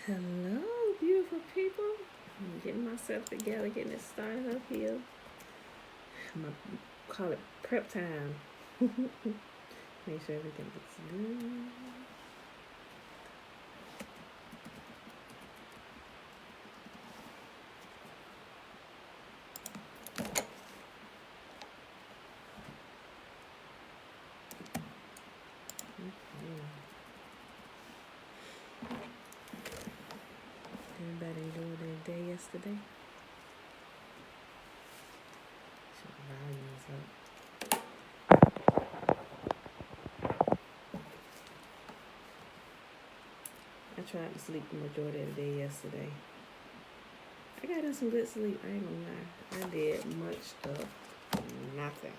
Hello, beautiful people. I'm getting myself together, getting it started up here. I'm going to call it prep time. Make sure everything looks good. Everybody enjoyed their day yesterday? Show the volumes up. I tried to sleep the majority of the day yesterday. I got in some good sleep, I ain't gonna lie. I did much of nothing.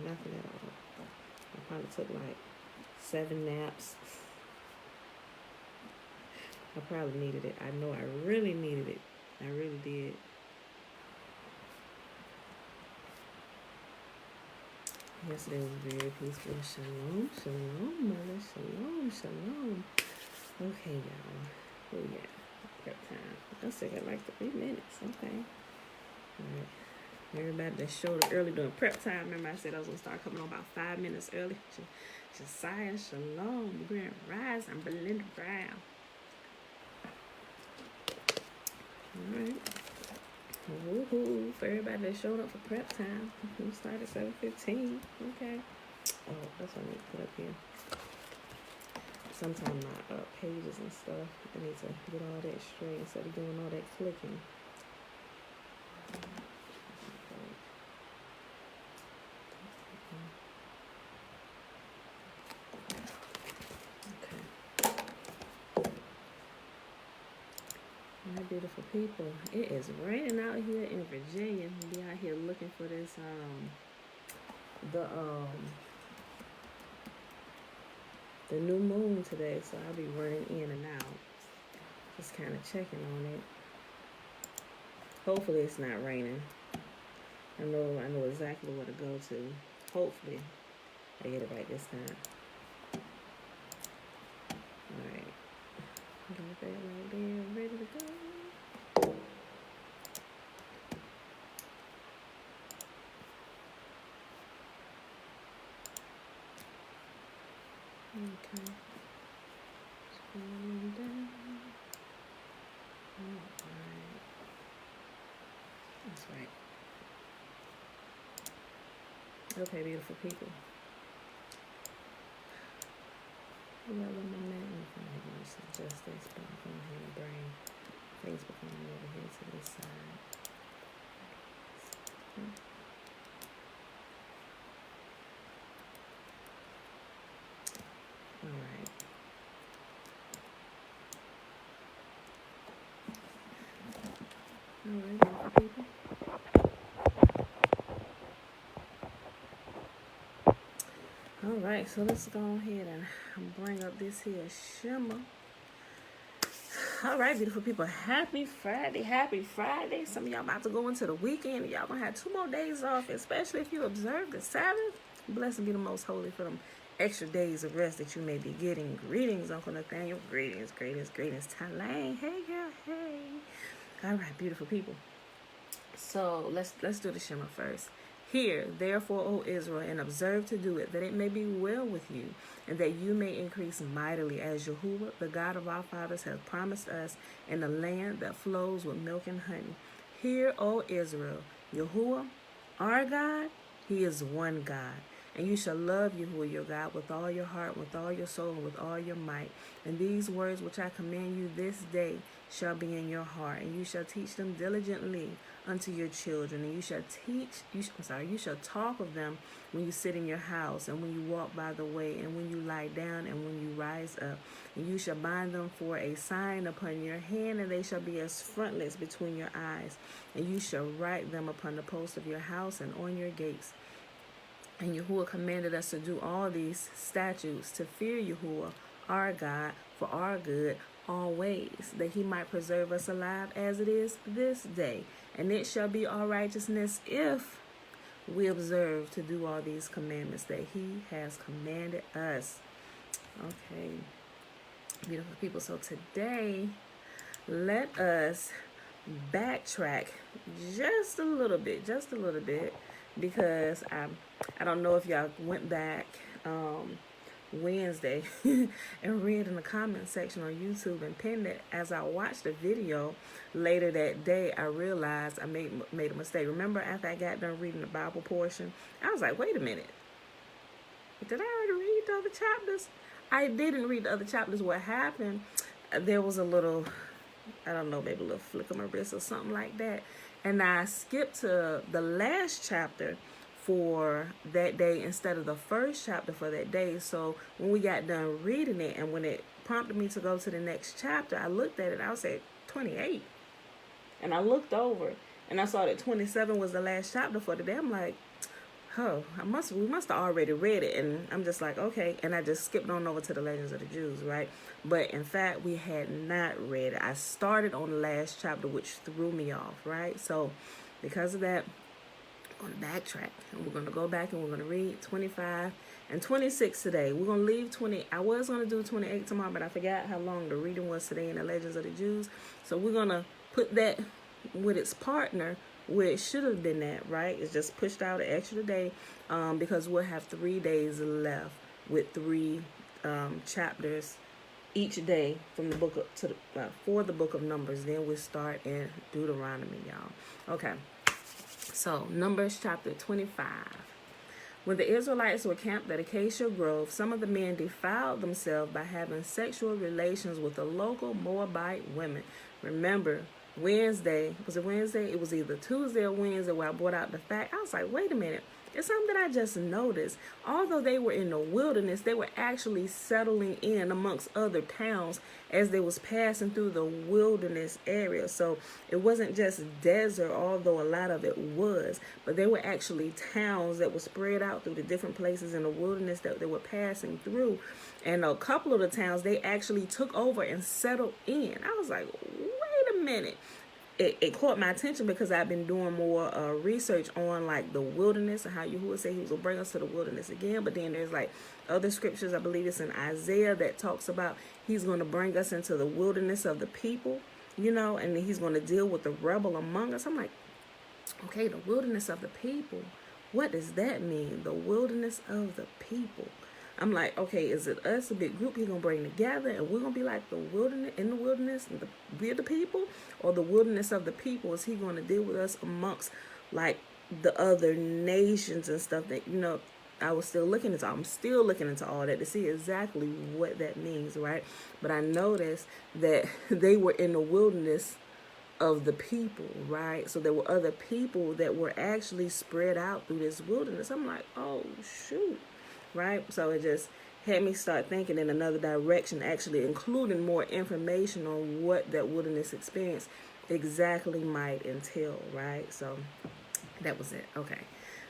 Nothing at all. I probably took like 7 naps. I probably needed it. I know I really needed it. I really did. Yesterday was very peaceful. Shalom, shalom, mother. Shalom, shalom. Okay, y'all. Oh, yeah. Prep time. I still got like 3 minutes. Okay. All right. Everybody that showed up early during prep time. Remember I said I was going to start coming on about 5 minutes early. Josiah, shalom. Grand Rise. I'm Belinda Brown. All right. Woohoo! For everybody that showed up for prep time. We started 7:15. Okay. Oh, that's what I need to put up here. Sometimes my pages and stuff, I need to get all that straight instead of doing all that clicking. My beautiful people, it is raining out here in Virginia. We'll be out here looking for this the new moon today, so I'll be running in and out, just kind of checking on it. Hopefully it's not raining. I know exactly where to go to. Hopefully I get it right this time. All right, got that right there, ready to go. Okay. Scrolling down. All right. That's right. Okay, beautiful people. We got a little momentum. I'm going to suggest this, but I'm going ahead and bring Facebook on over here to this side. All right. All right, beautiful people. All right, so let's go ahead and bring up this here shimmer. All right, beautiful people. Happy Friday. Happy Friday. Some of y'all about to go into the weekend. Y'all gonna have 2 more days off, especially if you observe the Sabbath. Blessed be the most holy for them extra days of rest that you may be getting. Greetings, Uncle Nathaniel. Greetings, greetings, greetings. Talaine. Hey, girl. Hey. All right, beautiful people. So let's do the shimmer first. Hear, therefore, O Israel, and observe to do it, that it may be well with you, and that you may increase mightily, as Yahuwah, the God of our fathers, has promised us, in a land that flows with milk and honey. Hear, O Israel, Yahuwah, our God, He is one God. And you shall love Yahuwah your God with all your heart, with all your soul, and with all your might. And these words which I command you this day shall be in your heart, and you shall teach them diligently unto your children, and you shall talk of them when you sit in your house, and when you walk by the way, and when you lie down, and when you rise up. And you shall bind them for a sign upon your hand, and they shall be as frontlets between your eyes. And you shall write them upon the posts of your house and on your gates. And Yahuwah commanded us to do all these statutes, to fear Yahuwah, our God, for our good always, that He might preserve us alive as it is this day. And it shall be our righteousness if we observe to do all these commandments that He has commanded us. Okay. Beautiful people. So today, let us backtrack just a little bit, because I don't know if y'all went back Wednesday and read in the comment section on YouTube and pinned it. As I watched the video later that day, I realized I made a mistake. Remember, after I got done reading the Bible portion, I was like, wait a minute, did I already read the other chapters? I didn't read the other chapters. What happened, there was a little, I don't know, maybe a little flick of my wrist or something like that, and I skipped to the last chapter for that day instead of the first chapter for that day. So when we got done reading it, and when it prompted me to go to the next chapter, I looked at it and I was at 28, and I looked over and I saw that 27 was the last chapter for the day. I'm like, oh, we must have already read it. And I'm just like, okay. And I just skipped on over to the Legends of the Jews, right? But in fact, we had not read it. I started on the last chapter, which threw me off, right? So because of that, I'm going to backtrack. And we're going to go back and we're going to read 25 and 26 today. We're going to leave 20. I was going to do 28 tomorrow, but I forgot how long the reading was today in the Legends of the Jews. So we're going to put that with its partner where it should have been at, right? It's just pushed out an extra day because we'll have 3 days left with 3 chapters each day from the book for the book of Numbers. Then we'll start in Deuteronomy, y'all. Okay, so Numbers chapter 25. When the Israelites were camped at Acacia Grove, some of the men defiled themselves by having sexual relations with the local Moabite women. Remember, Wednesday, was it Wednesday? It was either Tuesday or Wednesday where I brought out the fact. I was like, wait a minute. It's something that I just noticed. Although they were in the wilderness, they were actually settling in amongst other towns as they was passing through the wilderness area. So it wasn't just desert, although a lot of it was, but they were actually towns that were spread out through the different places in the wilderness that they were passing through. And a couple of the towns, they actually took over and settled in. I was like, wait a minute. It caught my attention because I've been doing more research on like the wilderness and how Yahuwah said he was going to bring us to the wilderness again. But then there's like other scriptures, I believe it's in Isaiah, that talks about he's going to bring us into the wilderness of the people, you know, and he's going to deal with the rebel among us. I'm like, okay, the wilderness of the people. What does that mean? The wilderness of the people. I'm like, okay, is it us, a big group he's going to bring together, and we're going to be like the wilderness, in the wilderness, and we're the people? Or the wilderness of the people, is he going to deal with us amongst, like, the other nations and stuff that, you know, I'm still looking into all that to see exactly what that means, right? But I noticed that they were in the wilderness of the people, right? So there were other people that were actually spread out through this wilderness. I'm like, oh, shoot. Right? So it just had me start thinking in another direction, actually including more information on what that wilderness experience exactly might entail, right? So that was it. Okay.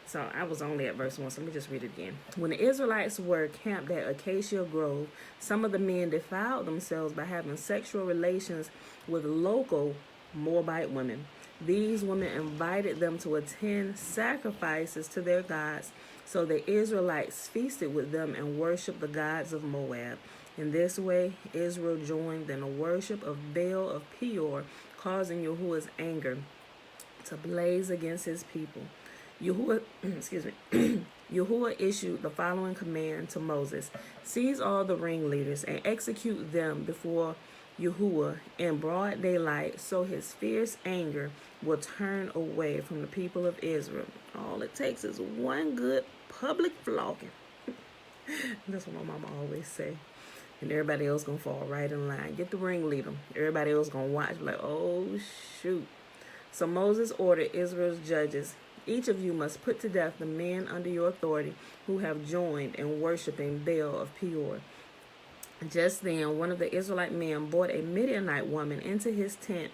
So I was only at verse 1, so let me just read it again. When the Israelites were camped at Acacia Grove, some of the men defiled themselves by having sexual relations with local Moabite women. These women invited them to attend sacrifices to their gods. So the Israelites feasted with them and worshiped the gods of Moab. In this way, Israel joined in the worship of Baal of Peor, causing Yahuwah's anger to blaze against his people. Yahuwah issued the following command to Moses: seize all the ringleaders and execute them before Yahuwah in broad daylight, so his fierce anger will turn away from the people of Israel. All it takes is one good public flogging. That's what my mama always say. And everybody else gonna fall right in line. Get the ringleader. Everybody else gonna watch like, oh shoot. So Moses ordered Israel's judges, each of you must put to death the men under your authority who have joined in worshiping Baal of Peor. Just then, one of the Israelite men brought a Midianite woman into his tent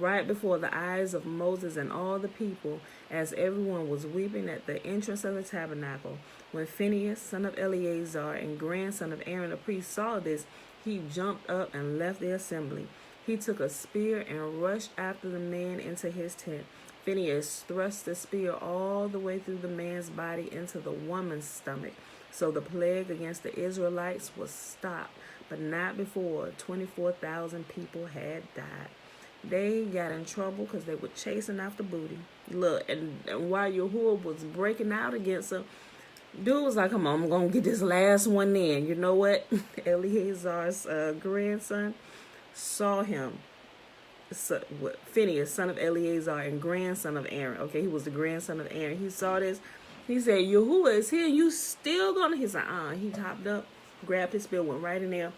right before the eyes of Moses and all the people, as everyone was weeping at the entrance of the tabernacle. When Phinehas, son of Eleazar and grandson of Aaron the priest, saw this, he jumped up and left the assembly. He took a spear and rushed after the man into his tent. Phinehas thrust the spear all the way through the man's body into the woman's stomach. So the plague against the Israelites was stopped, but not before 24,000 people had died. They got in trouble because they were chasing after booty. Look, and while Yahuwah was breaking out against them, dude was like, come on, I'm going to get this last one in. You know what? Eleazar's grandson saw him. Phineas, son of Eleazar and grandson of Aaron. Okay, he was the grandson of Aaron. He saw this. He said, Yahuwah is here. You still going to? He said, He hopped up, grabbed his spear, went right in there,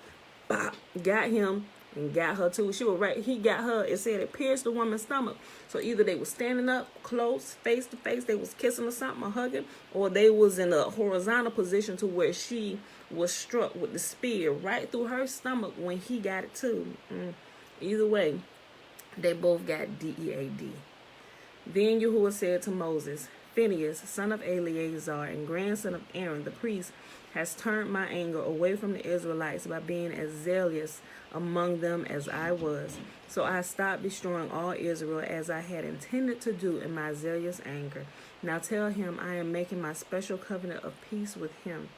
bop, got him, and got her too. She was right. He got her. It said it pierced the woman's stomach. So either they were standing up close, face to face, they was kissing or something or hugging, or they was in a horizontal position to where she was struck with the spear right through her stomach when he got it too. Either way, they both got DEAD. Then Yahuwah said to Moses, Phineas, son of Eleazar and grandson of Aaron, the priest, has turned my anger away from the Israelites by being as zealous among them as I was. So I stopped destroying all Israel as I had intended to do in my zealous anger. Now tell him I am making my special covenant of peace with him.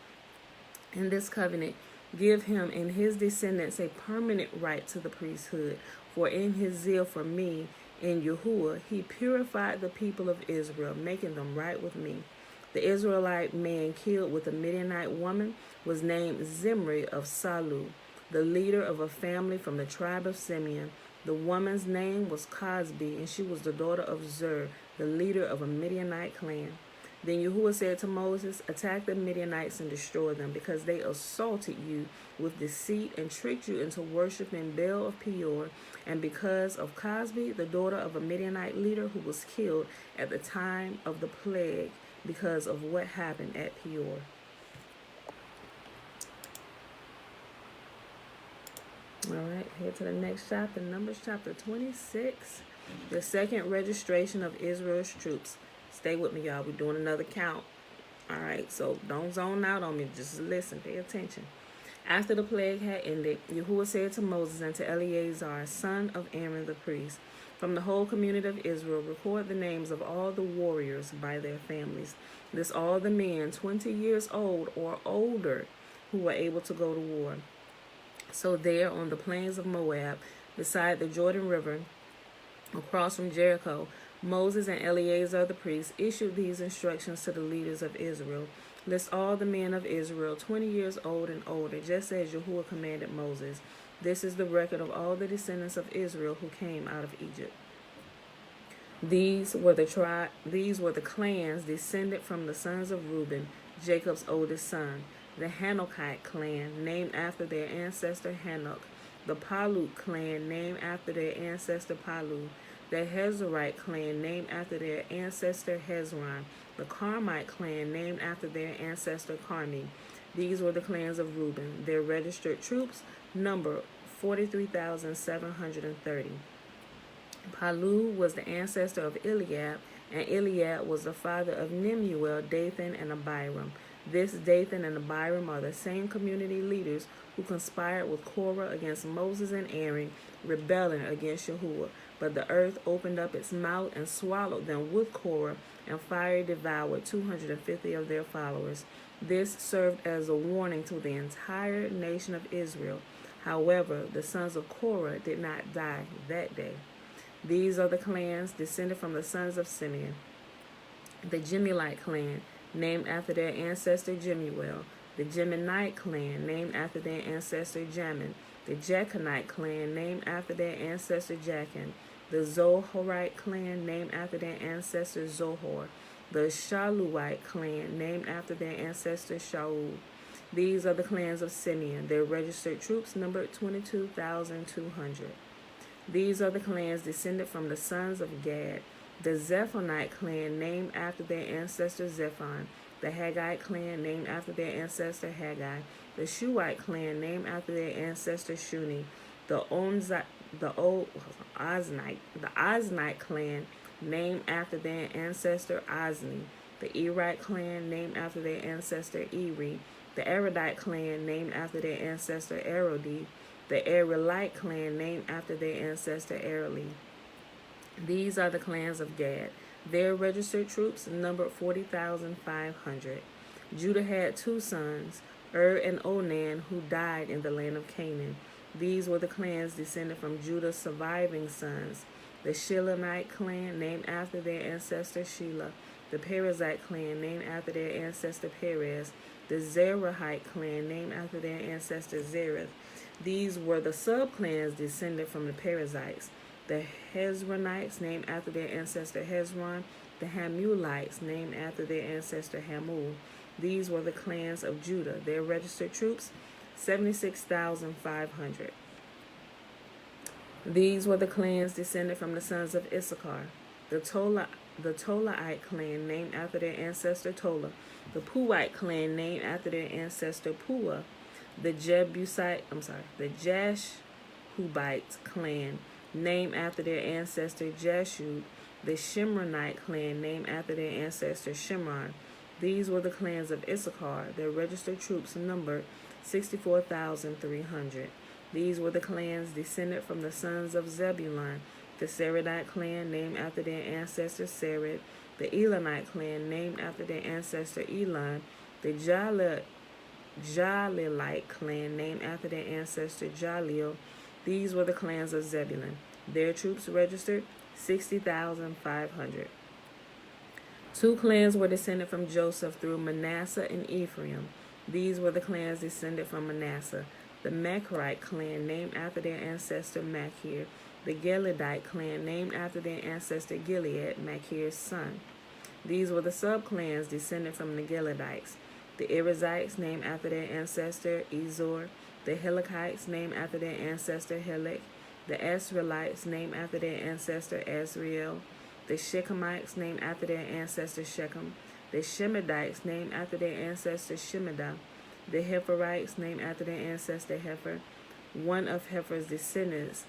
In this covenant, give him and his descendants a permanent right to the priesthood. For in his zeal for me, in Yahuwah, he purified the people of Israel, making them right with me. The Israelite man killed with a Midianite woman was named Zimri of Salu, the leader of a family from the tribe of Simeon. The woman's name was Cosbi, and she was the daughter of Zur, the leader of a Midianite clan. Then Yahuwah said to Moses, attack the Midianites and destroy them, because they assaulted you with deceit and tricked you into worshiping Baal of Peor, and because of Cosbi, the daughter of a Midianite leader who was killed at the time of the plague, because of what happened at Peor. All right, head to the next chapter, Numbers chapter 26, the second registration of Israel's troops. Stay with me, y'all. We're doing another count. All right, so don't zone out on me. Just listen, pay attention. After the plague had ended, Yahuwah said to Moses and to Eleazar, son of Aaron the priest, from the whole community of Israel, record the names of all the warriors by their families. List all the men 20 years old or older who were able to go to war. So there on the plains of Moab, beside the Jordan River, across from Jericho, Moses and Eleazar the priest issued these instructions to the leaders of Israel. List all the men of Israel 20 years old and older, just as Yahuwah commanded Moses. This is the record of all the descendants of Israel who came out of Egypt. These were the clans descended from the sons of Reuben, Jacob's oldest son. The Hanokite clan, named after their ancestor Hanok. The Palut clan, named after their ancestor Palu. The Hezrite clan, named after their ancestor Hezron. The Carmite clan, named after their ancestor Carmi. These were the clans of Reuben. Their registered troops number 43,730. Palu was the ancestor of Eliab, and Eliab was the father of Nemuel, Dathan, and Abiram. This Dathan and Abiram are the same community leaders who conspired with Korah against Moses and Aaron, rebelling against Yahuwah. But the earth opened up its mouth and swallowed them with Korah, and fire devoured 250 of their followers. This served as a warning to the entire nation of Israel. However, the sons of Korah did not die that day. These are the clans descended from the sons of Simeon. The Jimulite clan, named after their ancestor Jemuel. The Jemanite clan, named after their ancestor Jamin. The Jachinite clan, named after their ancestor Jachin. The Zohorite clan, named after their ancestor Zohor. The Shaluite clan, named after their ancestor Shaul. These are the clans of Simeon. Their registered troops numbered 22,200. These are the clans descended from the sons of Gad. The Zephonite clan, named after their ancestor Zephon. The Haggite clan, named after their ancestor Haggai. The Shuite clan, named after their ancestor Shuni. The Oznite clan, named after their ancestor Ozni. The Erite clan, named after their ancestor Eri. The Erodite clan, named after their ancestor Erodi. The Arelite clan, named after their ancestor Areli. These are the clans of Gad. Their registered troops numbered 40,500. Judah had two sons, and Onan, who died in the land of Canaan. These were the clans descended from Judah's surviving sons. The Shilonite clan, named after their ancestor Shelah. The Perizzite clan, named after their ancestor Perez. The Zerahite clan, named after their ancestor Zereth. These were the subclans descended from the Perizzites. The Hezronites, named after their ancestor Hezron. The Hamulites, named after their ancestor Hamul. These were the clans of Judah. Their registered troops, 76,500. These were the clans descended from the sons of Issachar. The Tolahite clan, named after their ancestor Tola. The Puite clan, named after their ancestor Pua. The Jashubite clan, named after their ancestor Jashub. The Shimronite clan, named after their ancestor Shimron. These were the clans of Issachar. Their registered troops numbered 64,300. These were the clans descended from the sons of Zebulun. The Seredite clan, named after their ancestor Sered. The Elonite clan, named after their ancestor Elon. The Jalilite clan, named after their ancestor Jalil. These were the clans of Zebulun. Their troops registered 60,500. Two clans were descended from Joseph through Manasseh and Ephraim. These were the clans descended from Manasseh. The Machirite clan, named after their ancestor Machir. The Gileadite clan, named after their ancestor Gilead, Machir's son. These were the subclans descended from the Gileadites. The Erizzites, named after their ancestor Ezor. The Helekites, named after their ancestor Helek. The Asrielites, named after their ancestor Asriel. The Shechemites, named after their ancestor Shechem. The Shemedites, named after their ancestor Shemedah. The Hepherites, named after their ancestor Hepher. One of Hepher's descendants,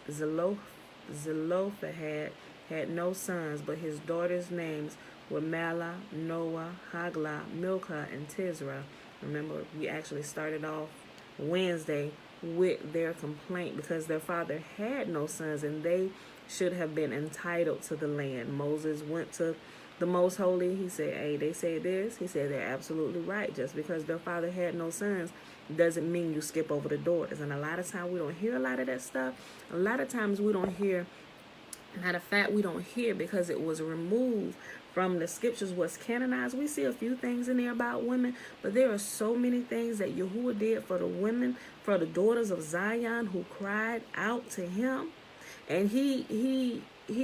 Zelophehad, had no sons, but his daughters' names were Mahlah, Noah, Haglah, Milcah, and Tisra. Remember, we actually started off Wednesday with their complaint because their father had no sons and they should have been entitled to the land. Moses went to the Most Holy. He said, hey, they say this. He said, they're absolutely right. Just because their father had no sons doesn't mean you skip over the daughters. And a lot of times we don't hear a lot of that stuff. A lot of times we don't hear, matter of fact, we don't hear because it was removed from the scriptures, was canonized. We see a few things in there about women, but there are so many things that Yahuwah did for the women, for the daughters of Zion who cried out to him. And he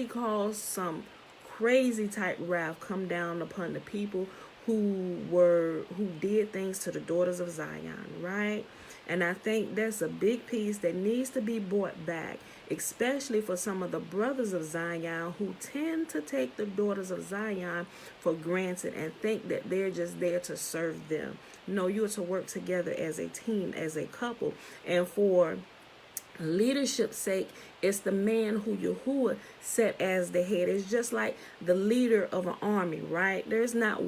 caused some crazy type wrath come down upon the people who did things to the daughters of Zion, right? And I think that's a big piece that needs to be brought back, especially for some of the brothers of Zion who tend to take the daughters of Zion for granted and think that they're just there to serve them. No, you're to work together as a team, as a couple. And for leadership's sake, it's the man who Yahuwah set as the head. It's just like the leader of an army, right? There's not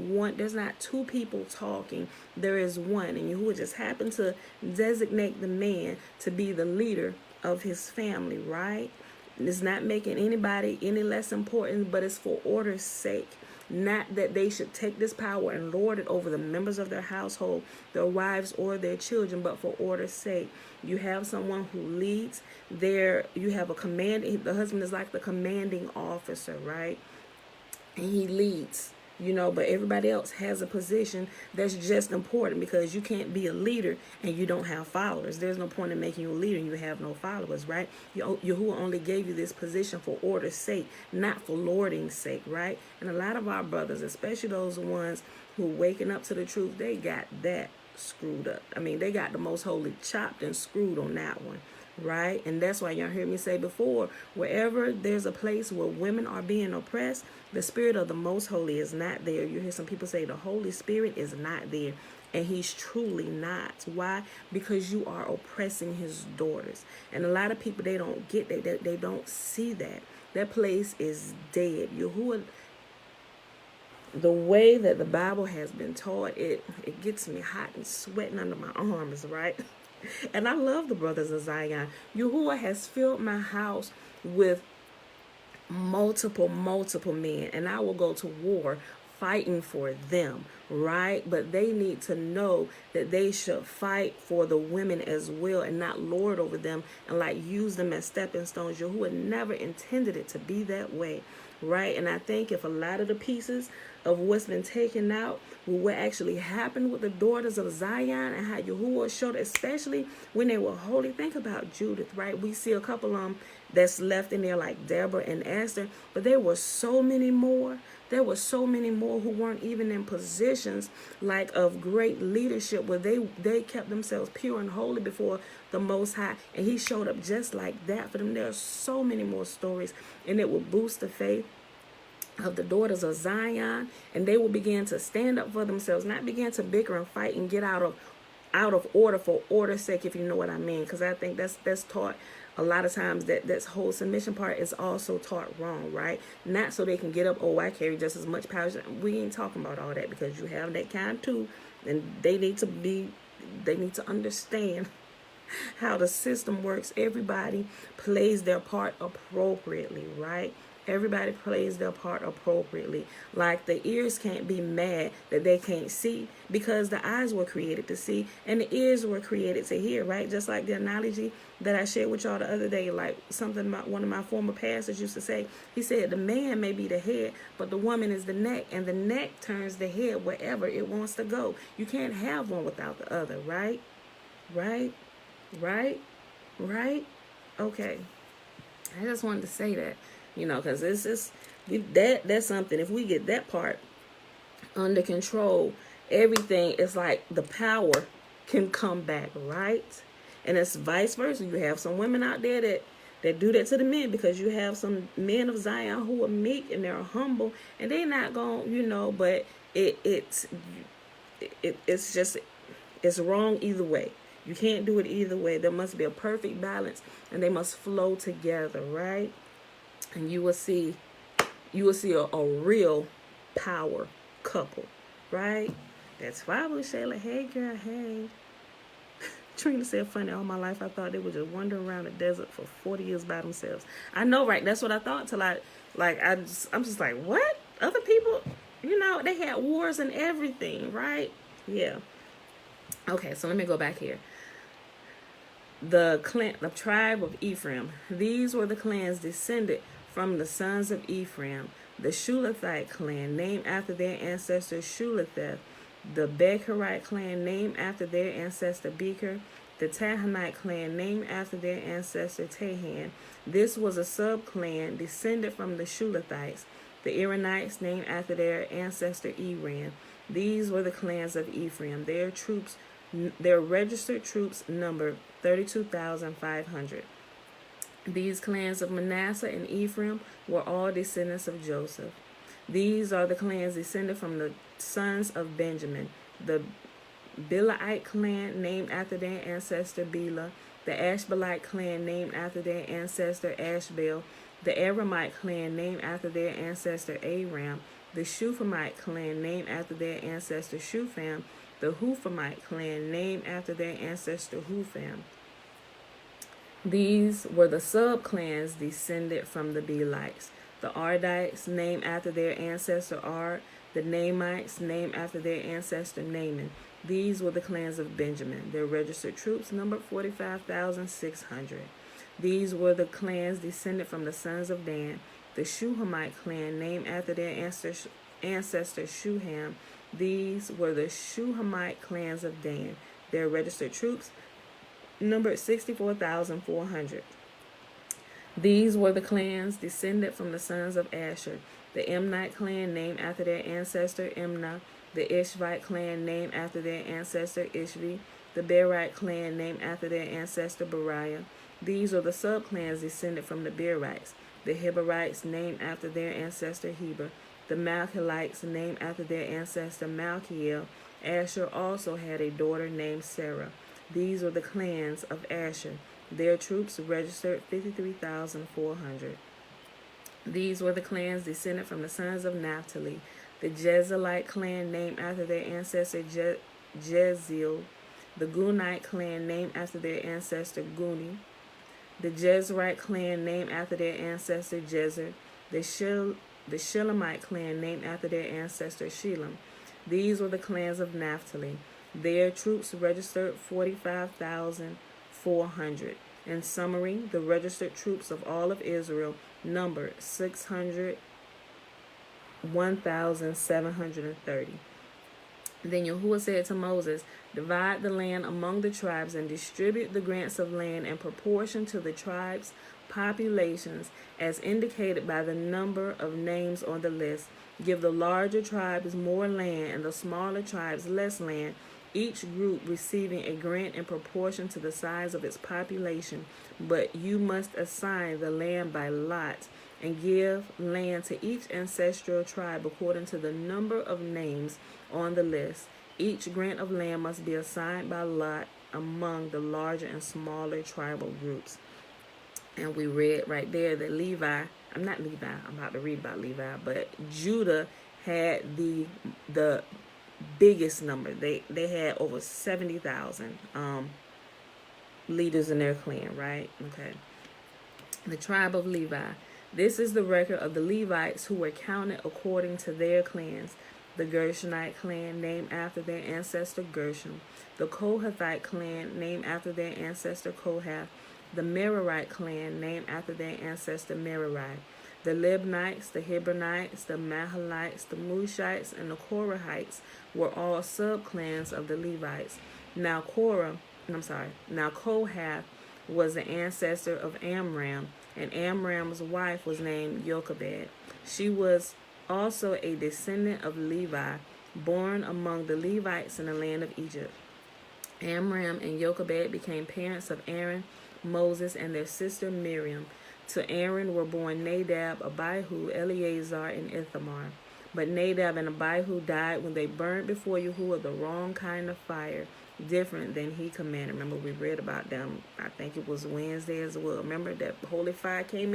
two people talking. There is one. And Yahuwah just happened to designate the man to be the leader of his family, right? It's not making anybody any less important, but it's for order's sake. Not that they should take this power and lord it over the members of their household, their wives, or their children, but for order's sake. You have someone who leads there. You have a command. The husband is like the commanding officer, right? And he leads, but everybody else has a position that's just important because you can't be a leader and you don't have followers. There's no point in making you a leader and you have no followers, right? Yahuwah only gave you this position for order's sake, not for lording's sake, right? And a lot of our brothers, especially those ones who are waking up to the truth, they got that screwed up. I mean, they got the Most Holy chopped and screwed on that one. Right? And that's why y'all heard me say before, wherever there's a place where women are being oppressed, the spirit of the Most Holy is not there. You hear some people say the Holy Spirit is not there. And he's truly not. Why? Because you are oppressing his daughters. And a lot of people, they don't get that. They don't see that. That place is dead. Yahuwah, the way that the Bible has been taught, it gets me hot and sweating under my arms, right? And I love the brothers of Zion. Yahuwah has filled my house with multiple men, and I will go to war fighting for them, right? But they need to know that they should fight for the women as well and not lord over them and like use them as stepping stones. Yahuwah never intended it to be that way, right? And I think if a lot of the pieces of what's been taken out, what actually happened with the daughters of Zion and how Yahuwah showed, especially when they were holy. Think about Judith, right? We see a couple of them that's left in there like Deborah and Esther, but there were so many more. There were so many more who weren't even in positions like of great leadership where they kept themselves pure and holy before the Most High, and he showed up just like that for them. There are so many more stories, and it will boost the faith of the daughters of Zion, and they will begin to stand up for themselves, not begin to bicker and fight and get out of order for order's sake, if you know what I mean. Because I think that's taught a lot of times, that whole submission part is also taught wrong, right? Not so they can get up, oh, I carry just as much power. We ain't talking about all that, because you have that kind too, and they need to understand how the system works. Everybody plays their part appropriately, right? Everybody plays their part appropriately. Like the ears can't be mad that they can't see, because the eyes were created to see and the ears were created to hear, right? Just like the analogy that I shared with y'all the other day, like something one of my former pastors used to say. He said the man may be the head, but the woman is the neck, and the neck turns the head wherever it wants to go. You can't have one without the other, right? Right? Okay. I just wanted to say that. Because that's something. If we get that part under control, everything is like the power can come back, right? And it's vice versa. You have some women out there that do that to the men, because you have some men of Zion who are meek and they're humble, and they're not going, but it's wrong either way. You can't do it either way. There must be a perfect balance, and they must flow together, right? And you will see a real power couple, right? That's Bible, Shayla. Hey, girl, hey. Trina said, funny, all my life I thought they were just wandering around the desert for 40 years by themselves. I know, right? That's what I thought till I'm just like, what? Other people, they had wars and everything, right? Yeah. Okay, so let me go back here. The tribe of Ephraim. These were the clans descended from the sons of Ephraim. The Shulathite clan, named after their ancestor Shulatheth. The Becherite clan, named after their ancestor Becher. The Tahanite clan, named after their ancestor Tahan. This was a sub-clan descended from the Shulathites. The Iranites, named after their ancestor Iran. These were the clans of Ephraim. Their registered troops numbered 32,500. These clans of Manasseh and Ephraim were all descendants of Joseph. These are the clans descended from the sons of Benjamin. The Bilhaite clan, named after their ancestor Bela. The Ashbelite clan, named after their ancestor Ashbel. The Aramite clan, named after their ancestor Aram. The Shuphamite clan, named after their ancestor Shupham. The Huphamite clan, named after their ancestor Hupham. These were the sub-clans descended from the Belites. The Ardites, named after their ancestor Ard. The Namites, named after their ancestor Naaman. These were the clans of Benjamin. Their registered troops numbered 45,600. These were the clans descended from the sons of Dan. The Shuhamite clan, named after their ancestor Shuham. These were the Shuhamite clans of Dan. Their registered troops numbered 64,400. These were the clans descended from the sons of Asher. The Imnite clan, named after their ancestor Imnah. The Ishvite clan, named after their ancestor Ishvi. The Berite clan, named after their ancestor Beriah. These were the sub-clans descended from the Berites. The Heberites, named after their ancestor Heber. The Malchelites, named after their ancestor Malchiel. Asher also had a daughter named Sarah. These were the clans of Asher. Their troops registered 53,400. These were the clans descended from the sons of Naphtali. The Jezreelite clan, named after their ancestor Jeziel. The Gunite clan, named after their ancestor Guni. The Jezreelite clan, named after their ancestor Jezer. The Shilamite clan, named after their ancestor Shelam. These were the clans of Naphtali. Their troops registered 45,400. In summary, the registered troops of all of Israel numbered 1,730. Then Yahuwah said to Moses, divide the land among the tribes and distribute the grants of land in proportion to the tribes' populations as indicated by the number of names on the list. Give the larger tribes more land and the smaller tribes less land, each group receiving a grant in proportion to the size of its population. But you must assign the land by lot and give land to each ancestral tribe according to the number of names on the list. Each grant of land must be assigned by lot among the larger and smaller tribal groups. And we read right there that I'm about to read about Levi, but Judah had the biggest number. They had over 70,000 leaders in their clan, right? Okay. The tribe of Levi. This is the record of the Levites who were counted according to their clans. The Gershonite clan, named after their ancestor Gershon. The Kohathite clan, named after their ancestor Kohath. The Merarite clan, named after their ancestor Merari. The Libnites, the Hebronites, the Mahalites, the Mushites, and the Korahites were all subclans of the Levites. Now Kohath was the ancestor of Amram, and Amram's wife was named Jochebed. She was also a descendant of Levi, born among the Levites in the land of Egypt. Amram and Jochebed became parents of Aaron, Moses, and their sister Miriam. To Aaron were born Nadab, Abihu, Eleazar, and Ithamar. But Nadab and Abihu died when they burned before Yahuwah the wrong kind of fire, different than he commanded. Remember, we read about them, I think it was Wednesday as well. Remember that holy fire came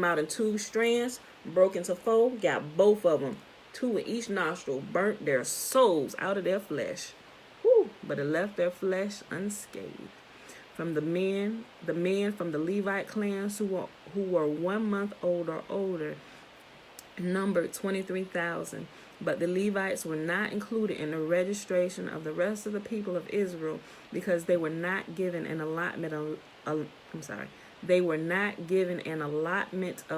out in 2 strands, broke into 4, got both of them, 2 in each nostril, burnt their souls out of their flesh. Whew, but it left their flesh unscathed. From the men from the Levite clans who were 1 month old or older, numbered 23,000. But the Levites were not included in the registration of the rest of the people of Israel because they were not given an allotment of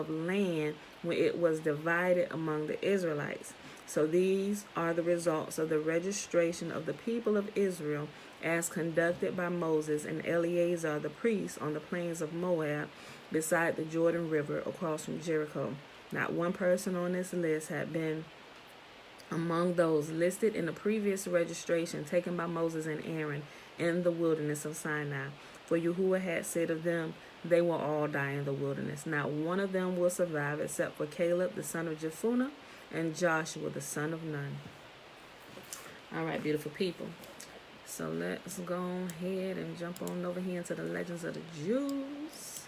land when it was divided among the Israelites. So these are the results of the registration of the people of Israel as conducted by Moses and Eleazar the priest on the plains of Moab beside the Jordan River across from Jericho. Not one person on this list had been among those listed in the previous registration taken by Moses and Aaron in the wilderness of Sinai. For Yahuwah had said of them, they will all die in the wilderness. Not one of them will survive except for Caleb the son of Jephunneh and Joshua the son of Nun. All right, beautiful people. So let's go ahead and jump on over here into the legends of the Jews.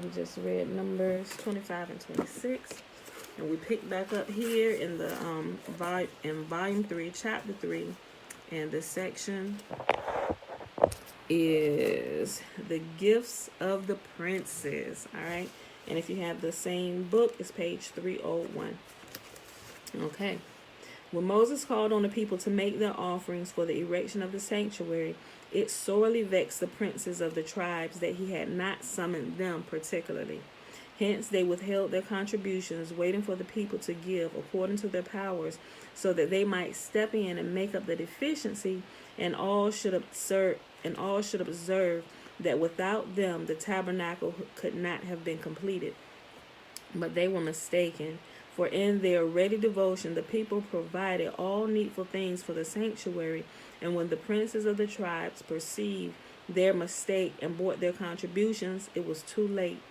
We just read Numbers 25 and 26. And we pick back up here in the volume 3, chapter 3. And the section is the gifts of the princes. All right. And if you have the same book, it's page 301. Okay. When Moses called on the people to make their offerings for the erection of the sanctuary, it sorely vexed the princes of the tribes that he had not summoned them particularly. Hence, they withheld their contributions, waiting for the people to give according to their powers, so that they might step in and make up the deficiency, and all should observe that without them the tabernacle could not have been completed. But they were mistaken. For in their ready devotion, the people provided all needful things for the sanctuary. And when the princes of the tribes perceived their mistake and brought their contributions, it was too late.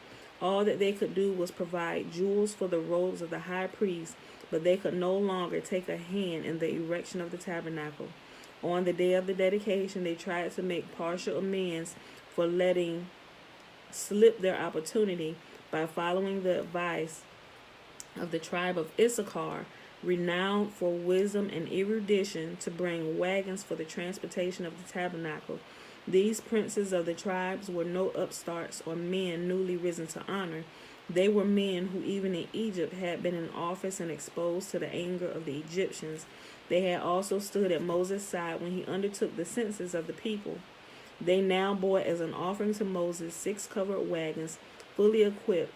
All that they could do was provide jewels for the robes of the high priest, but they could no longer take a hand in the erection of the tabernacle. On the day of the dedication, they tried to make partial amends for letting slip their opportunity by following the advice of the tribe of Issachar, renowned for wisdom and erudition, to bring wagons for the transportation of the tabernacle. These princes of the tribes were no upstarts or men newly risen to honor. They were men who even in Egypt had been in office and exposed to the anger of the Egyptians. They had also stood at Moses' side when he undertook the census of the people. They now bore as an offering to Moses 6 covered wagons, fully equipped,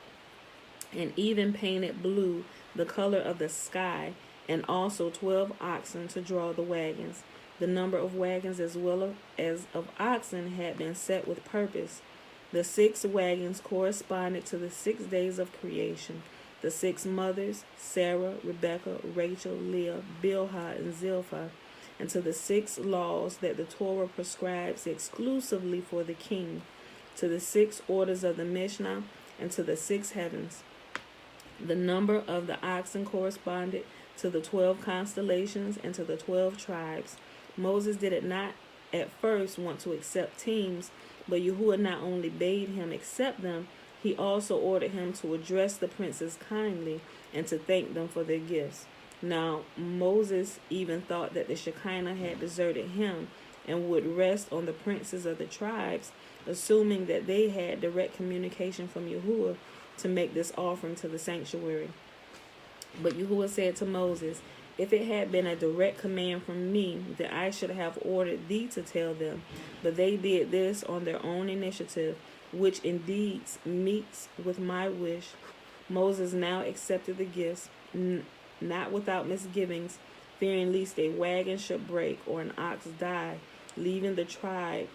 and even painted blue, the color of the sky, and also 12 oxen to draw the wagons. The number of wagons as well as of oxen had been set with purpose. The 6 wagons corresponded to the 6 days of creation. The 6 mothers, Sarah, Rebekah, Rachel, Leah, Bilhah, and Zilpah, and to the 6 laws that the Torah prescribes exclusively for the king, to the 6 orders of the Mishnah, and to the 6 heavens. The number of the oxen corresponded to the 12 constellations and to the 12 tribes. Moses did not at first want to accept teams, but Yahuwah not only bade him accept them, he also ordered him to address the princes kindly and to thank them for their gifts. Now, Moses even thought that the Shekinah had deserted him and would rest on the princes of the tribes, assuming that they had direct communication from Yahuwah to make this offering to the sanctuary. But Yahuwah said to Moses, "If it had been a direct command from me, then I should have ordered thee to tell them. But they did this on their own initiative, which indeed meets with my wish." Moses now accepted the gifts, not without misgivings, fearing lest a wagon should break or an ox die, leaving the tribe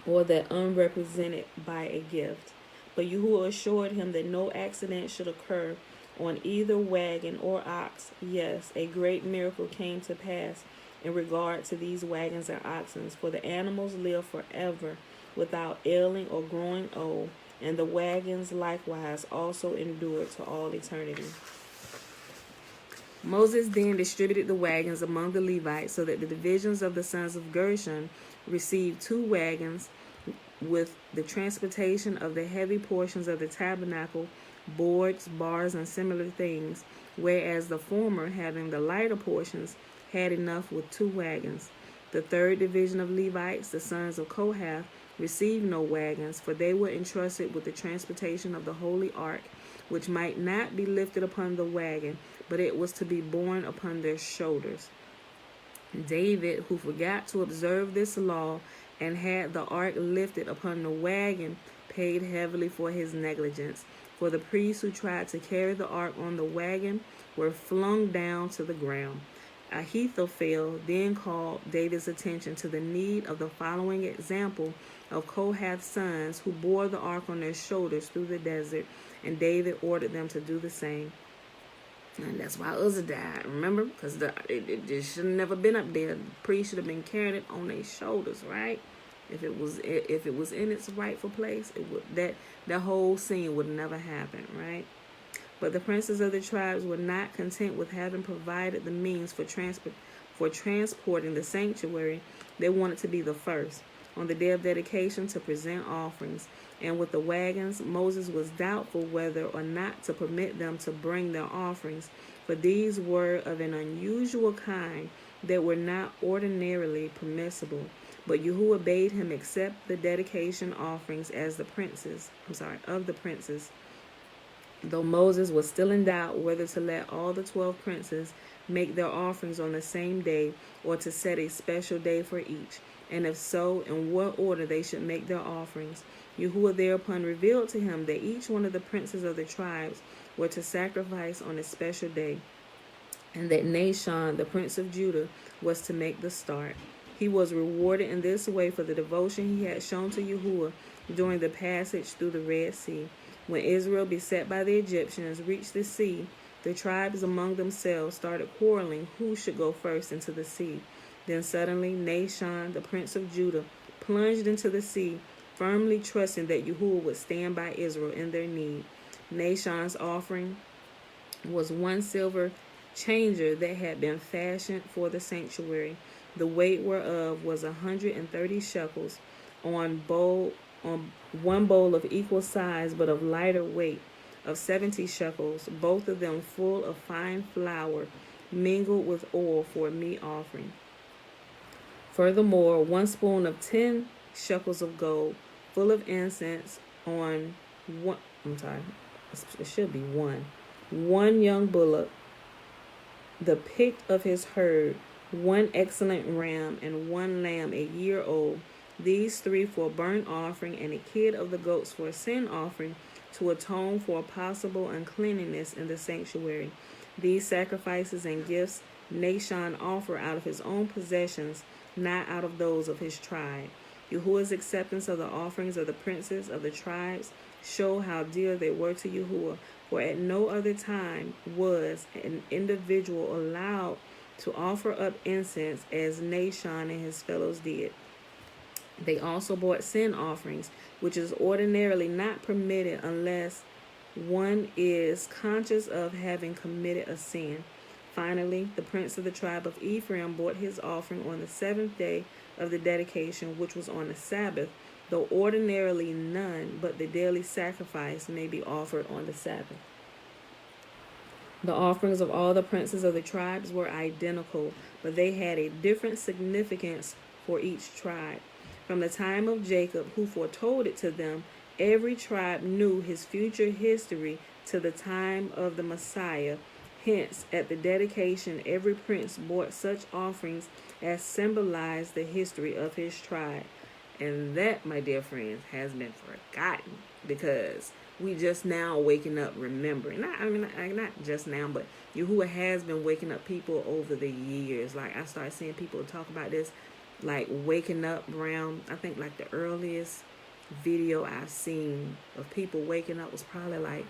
or that unrepresented by a gift. But Yahuwah assured him that no accident should occur on either wagon or ox. Yes, a great miracle came to pass in regard to these wagons and oxen, for the animals live forever without ailing or growing old, and the wagons likewise also endured to all eternity. Moses then distributed the wagons among the Levites, so that the divisions of the sons of Gershon received 2 wagons with the transportation of the heavy portions of the tabernacle, boards, bars, and similar things, whereas the former, having the lighter portions, had enough with 2 wagons. The 3rd division of Levites, the sons of Kohath, received no wagons, for they were entrusted with the transportation of the holy ark, which might not be lifted upon the wagon, but it was to be borne upon their shoulders. David, who forgot to observe this law and had the ark lifted upon the wagon, paid heavily for his negligence. For the priests who tried to carry the ark on the wagon were flung down to the ground. Ahithophel then called David's attention to the need of the following example of Kohath's sons who bore the ark on their shoulders through the desert, and David ordered them to do the same. And that's why Uzzah died, remember? Because it just should have never been up there. The priest should have been carrying it on their shoulders, right? If it was in its rightful place, it would that whole scene would never happen, right? But the princes of the tribes were not content with having provided the means for transporting the sanctuary. They wanted to be the first on the day of dedication to present offerings. And with the wagons, Moses was doubtful whether or not to permit them to bring their offerings, for these were of an unusual kind that were not ordinarily permissible. But Yahuwah bade him accept the dedication offerings of the princes. Though Moses was still in doubt whether to let all the 12 princes make their offerings on the same day or to set a special day for each, and if so, in what order they should make their offerings. Yahuwah thereupon revealed to him that each one of the princes of the tribes were to sacrifice on a special day, and that Nashon, the prince of Judah, was to make the start. He was rewarded in this way for the devotion he had shown to Yahuwah during the passage through the Red Sea. When Israel, beset by the Egyptians, reached the sea, the tribes among themselves started quarreling who should go first into the sea. Then suddenly Nashon, the prince of Judah, plunged into the sea, firmly trusting that Yahuwah would stand by Israel in their need. Nashon's offering was 1 silver changer that had been fashioned for the sanctuary, the weight whereof was 130 shekels, on one bowl of equal size but of lighter weight, of 70 shekels, both of them full of fine flour mingled with oil for a meat offering. Furthermore, 1 spoon of 10 shekels of gold, full of incense, on I'm sorry, it should be one young bullock, the pick of his herd, one excellent ram, and one lamb a year old, these three for a burnt offering, and a kid of the goats for a sin offering, to atone for a possible uncleanness in the sanctuary. These sacrifices and gifts Nahshon offered out of his own possessions, not out of those of his tribe. Yahuwah's acceptance of the offerings of the princes of the tribes show how dear they were to Yahuwah, for at no other time was an individual allowed to offer up incense as Nahshon and his fellows did. They also brought sin offerings, which is ordinarily not permitted unless one is conscious of having committed a sin. Finally, the prince of the tribe of Ephraim brought his offering on the seventh day of the dedication, which was on the Sabbath, though ordinarily none but the daily sacrifice may be offered on the Sabbath. The offerings of all the princes of the tribes were identical, but they had a different significance for each tribe. From the time of Jacob, who foretold it to them, every tribe knew his future history to the time of the Messiah. Hence, at the dedication, every prince brought such offerings as symbolized the history of his tribe. And that, my dear friends, has been forgotten because we just now waking up remembering. Not just now, but Yahuwah has been waking up people over the years. Like, I started seeing people talk about this, like waking up around, I think like the earliest video I've seen of people waking up was probably like,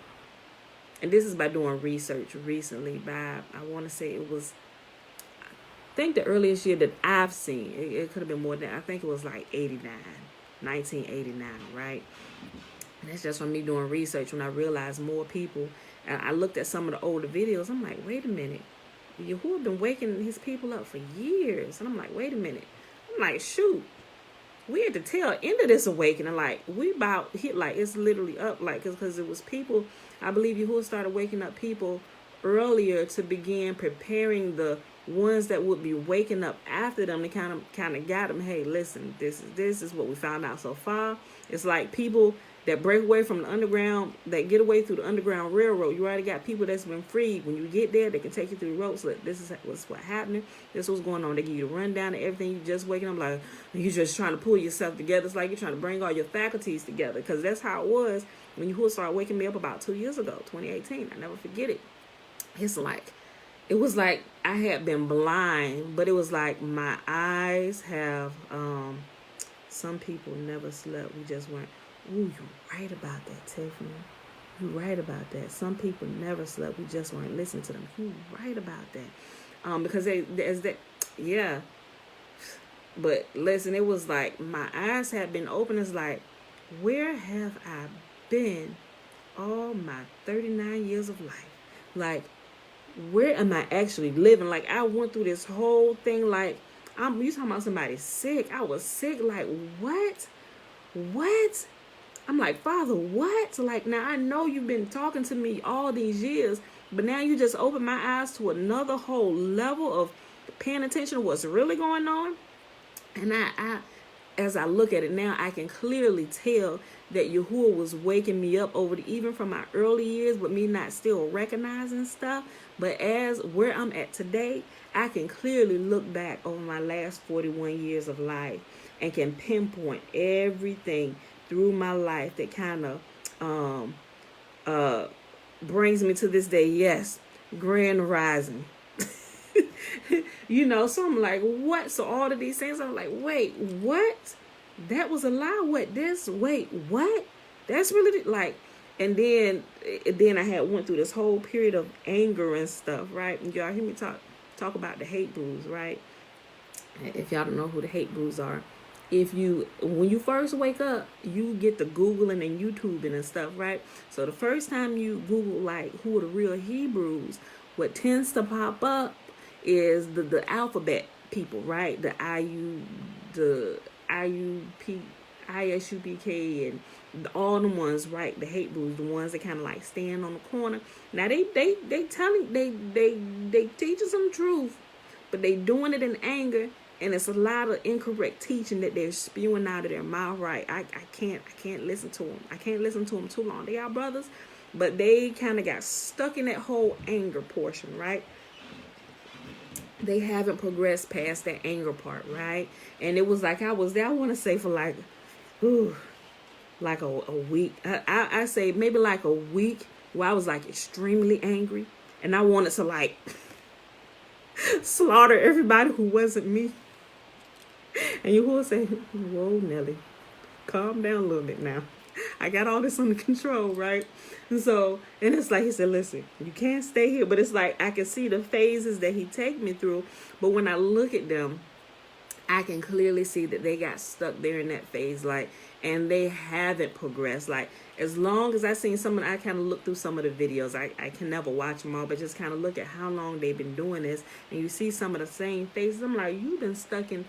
and this is by doing research recently, by, I want to say it was, I think the earliest year that I've seen, it could have been more than, I think it was like 1989, right? And that's just from me doing research when I realized more people, and I looked at some of the older videos, I'm like, wait a minute, Yahuwah been waking his people up for years. And I'm like, wait a minute. I'm like, shoot, we at the tail end of this awakening. Like, we about hit, like, it's literally up, like, because it was people, I believe Yahuwah started waking up people earlier to begin preparing the ones that would be waking up after them to kind of got them, hey, listen, this is what we found out so far. It's like people that break away from the underground, that get away through the Underground Railroad. You already got people that's been freed. When you get there, they can take you through the ropes. Like, this is what's happening. This is what's going on. They give you the rundown of everything. You just waking up like, you're just trying to pull yourself together. It's like you're trying to bring all your faculties together, because that's how it was when Yahuwah started waking me up about 2 years ago, 2018. I never forget it. It was like I had been blind, but it was like my eyes have, some people never slept. We just weren't. Ooh, you're right about that, Tiffany. You're right about that. Some people never slept. We just weren't listening to them. You're right about that. Because yeah. But listen, it was like my eyes had been open. It's like, where have I been all my 39 years of life? Like, where am I actually living? Like, I went through this whole thing. Like, you talking about somebody sick? I was sick. Like, what? I'm like, Father, what? Like, now I know you've been talking to me all these years, but now you just opened my eyes to another whole level of paying attention to what's really going on. And I as I look at it now, I can clearly tell that Yahuwah was waking me up even from my early years, with me not still recognizing stuff. But as where I'm at today, I can clearly look back over my last 41 years of life and can pinpoint everything through my life that kind of brings me to this day. Yes, grand rising. So I'm like, what? So all of these things, I'm like, wait, what? That was a lie. Wait, what? That's really like, and then I had went through this whole period of anger and stuff, right? And y'all hear me talk about the hate brews, right? If y'all don't know who the hate brews are, when you first wake up, you get to Googling and YouTubing and stuff, right? So the first time you Google, like, who are the real Hebrews, what tends to pop up is the alphabet people, right? The ISUPK and all the ones, right? The hate brews, the ones that kind of like stand on the corner. Now they teaching some truth, but they doing it in anger. and it's a lot of incorrect teaching that they're spewing out of their mouth. Right? I can't listen to them. I can't listen to them too long. They are brothers, but they kind of got stuck in that whole anger portion, right? They haven't progressed past that anger part, right? And it was like I was there, I want to say for like, like a week. I say maybe like a week where I was like extremely angry. And I wanted to like slaughter everybody who wasn't me. And you will say, whoa, Nelly, calm down a little bit now. I got all this under control, right? And it's like he said, listen, you can't stay here. But it's like I can see the phases that he take me through. But when I look at them, I can clearly see that they got stuck there in that phase, like, and they haven't progressed. Like, as long as I seen someone, I kind of look through some of the videos. I can never watch them all, but just kind of look at how long they've been doing this, and you see some of the same faces. I'm like, you've been stuck in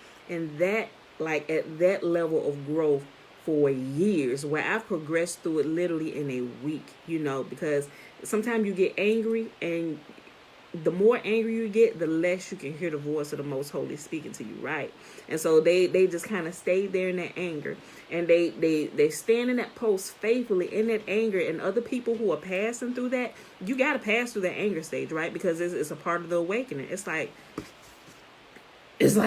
that, like, at that level of growth for years, where I've progressed through it literally in a week, because sometimes you get angry, and the more angry you get, the less you can hear the voice of the Most Holy speaking to you, right? And so they just kind of stayed there in that anger, and they stand in that post faithfully in that anger. And other people who are passing through that, you got to pass through that anger stage, right? Because it's a part of the awakening. It's like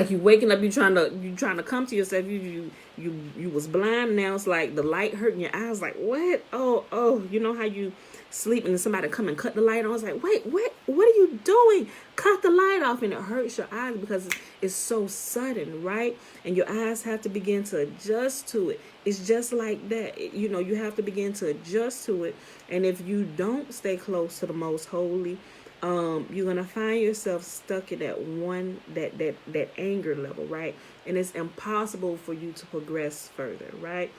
you waking up, you trying to come to yourself. You was blind, now it's like the light hurting your eyes. Like, what? Oh, you know how you sleep and somebody come and cut the light on? It's like, wait, what are you doing? Cut the light off, and it hurts your eyes because it's so sudden, right? And your eyes have to begin to adjust to it. It's just like that. You have to begin to adjust to it. And if you don't stay close to the Most Holy, you're gonna find yourself stuck in that anger level, right? And it's impossible for you to progress further, right?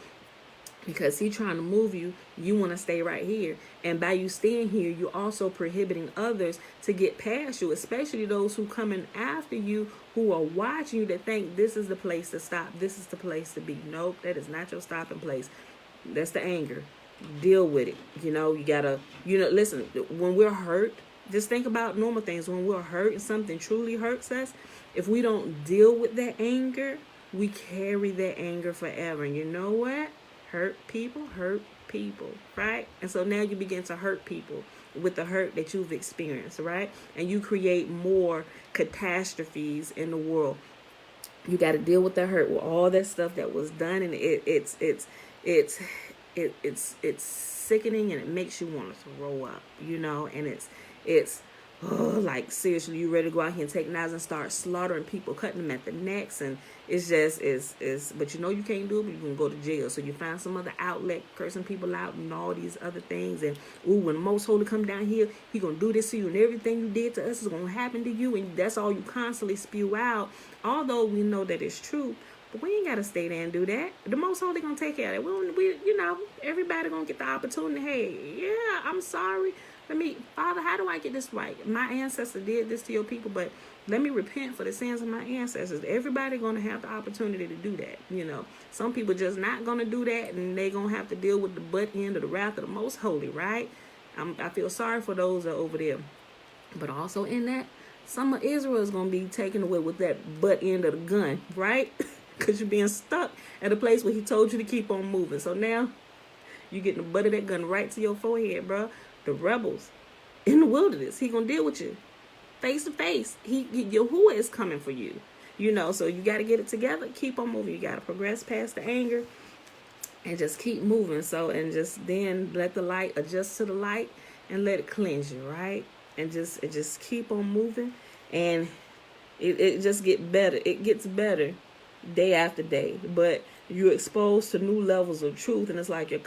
Because he's trying to move you, you want to stay right here. And by you staying here, you're also prohibiting others to get past you, especially those who coming after you, who are watching you, that think this is the place to stop. This is the place to be. Nope, that is not your stopping place. That's the anger. Deal with it. You gotta, listen, when we're hurt, just think about normal things. When we're hurt and something truly hurts us, if we don't deal with that anger, we carry that anger forever. And you know what? Hurt people, right? And so now you begin to hurt people with the hurt that you've experienced, right? And you create more catastrophes in the world. You got to deal with the hurt, with all that stuff that was done, and it's sickening, and it makes you want to throw up, and it's like, seriously, you ready to go out here and take knives and start slaughtering people, cutting them at the necks, and it's just but you can't do it, but you're gonna go to jail. So you find some other outlet, cursing people out and all these other things. And when the Most Holy come down here, he gonna do this to you, and everything you did to us is gonna happen to you, and that's all you constantly spew out. Although we know that it's true, but we ain't gotta stay there and do that. The Most Holy gonna take care of it. We everybody gonna get the opportunity. Hey, yeah, I'm sorry. Father, how do I get this right? My ancestor did this to your people, but let me repent for the sins of my ancestors. Everybody going to have the opportunity to do that. Some people just not going to do that, and they going to have to deal with the butt end of the wrath of the Most Holy, right? I feel sorry for those that are over there. But also in that, some of Israel is going to be taken away with that butt end of the gun, right? Because you're being stuck at a place where he told you to keep on moving. So now you're getting the butt of that gun right to your forehead, bro. The rebels in the wilderness, he gonna deal with you face to face. Yahuwah is coming for you, so you got to get it together. Keep on moving. You got to progress past the anger and just keep moving. And just then let the light adjust to the light and let it cleanse you, right? And just keep on moving, and it just get better. It gets better day after day, but you're exposed to new levels of truth, and it's like you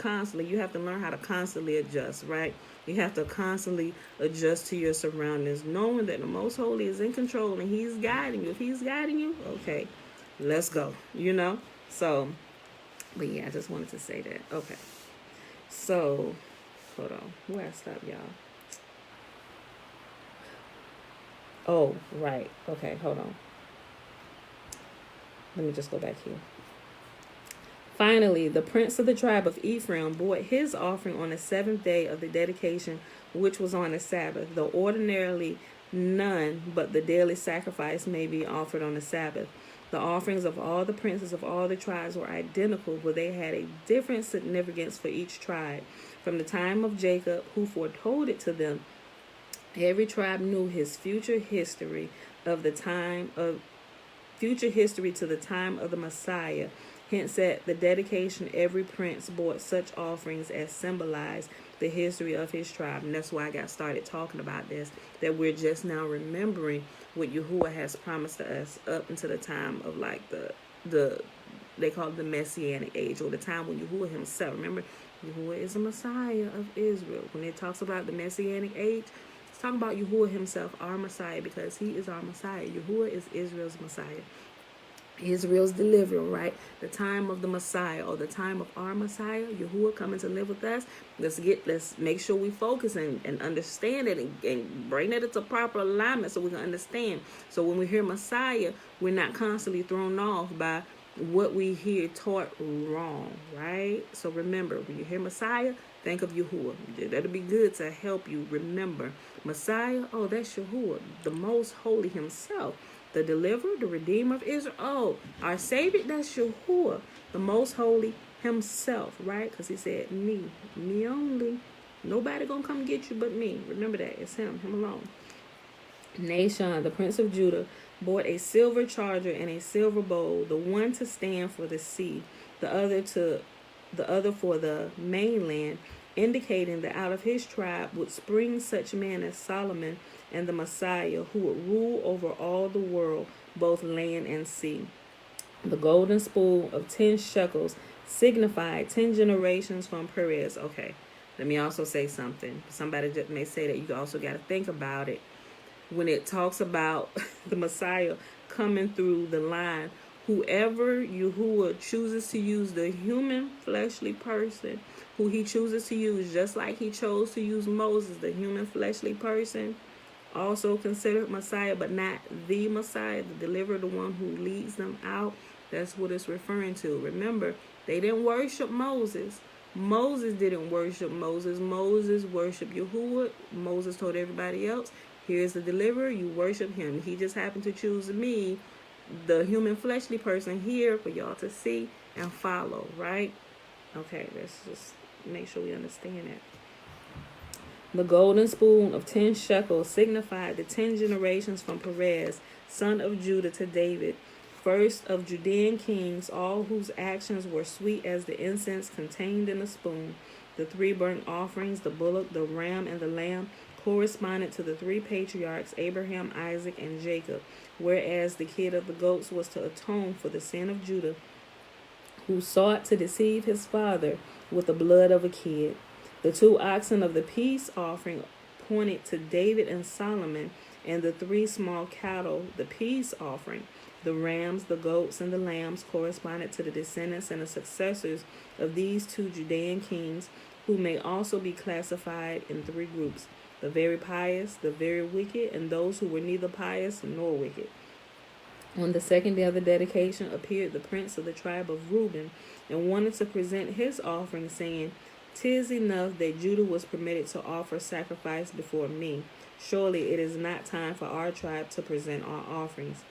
have to learn how to constantly adjust, right? You have to constantly adjust to your surroundings, knowing that the Most Holy is in control and he's guiding you. If he's guiding you, okay, let's go, So, but yeah, I just wanted to say that. Okay. So, hold on. Where I stop, y'all? Oh, right. Okay, hold on. Let me just go back here. Finally, the prince of the tribe of Ephraim brought his offering on the 7th day of the dedication, which was on the Sabbath, though ordinarily none but the daily sacrifice may be offered on the Sabbath. The offerings of all the princes of all the tribes were identical, but they had a different significance for each tribe. From the time of Jacob, who foretold it to them, every tribe knew his future history of the time of future history to the time of the Messiah. Hence, at the dedication, every prince brought such offerings as symbolized the history of his tribe. And that's why I got started talking about this, that we're just now remembering what Yahuwah has promised to us up until the time of like the they call it the Messianic age, or the time when Yahuwah himself, remember, Yahuwah is the Messiah of Israel. When it talks about the Messianic age, it's talking about Yahuwah himself, our Messiah, because he is our Messiah. Yahuwah is Israel's Messiah. Israel's deliverer, right? The time of the Messiah, or the time of our Messiah, Yahuwah coming to live with us. Let's make sure we focus and understand it, and bring it into proper alignment so we can understand. So when we hear Messiah, we're not constantly thrown off by what we hear taught wrong, right? So remember, when you hear Messiah, think of Yahuwah. That'll be good to help you remember. Messiah, oh, that's Yahuwah, the most holy himself. The deliverer, the redeemer of Israel. Oh, our Savior, that's Yahuwah, the most holy himself, right? Because he said, me only. Nobody gonna come get you but me. Remember that. It's him alone. Nashon, the prince of Judah, bought a silver charger and a silver bowl, the one to stand for the sea, the other for the mainland, indicating that out of his tribe would spring such men as Solomon and the Messiah, who would rule over all the world, both land and sea. The golden spoon of 10 shekels signified 10 generations from Perez. Okay, let me also say something. Somebody just may say that you also got to think about it. When it talks about the Messiah coming through the line, whoever Yahuwah chooses to use, the human fleshly person who he chooses to use, just like he chose to use Moses, the human fleshly person, also considered Messiah, but not the Messiah, the deliverer, the one who leads them out. That's what it's referring to. Remember, they didn't worship Moses. Moses didn't worship Moses. Moses worshiped Yahuwah. Moses told everybody else, here's the deliverer, you worship him. He just happened to choose me, the human fleshly person, here for y'all to see and follow, right? Okay, let's just make sure we understand that. The golden spoon of 10 shekels signified the 10 generations from Perez, son of Judah, to David, first of Judean kings, all whose actions were sweet as the incense contained in the spoon. The 3 burnt offerings, the bullock, the ram, and the lamb, corresponded to the 3 patriarchs, Abraham, Isaac, and Jacob, whereas the kid of the goats was to atone for the sin of Judah, who sought to deceive his father with the blood of a kid. The 2 oxen of the peace offering pointed to David and Solomon, and the 3 small cattle, the peace offering, the rams, the goats, and the lambs, corresponded to the descendants and the successors of these 2 Judean kings, who may also be classified in 3 groups: the very pious, the very wicked, and those who were neither pious nor wicked. On the second day of the dedication appeared the prince of the tribe of Reuben, and wanted to present his offering, saying, 'Tis enough that Judah was permitted to offer sacrifice before me. Surely it is not time for our tribe to present our offerings.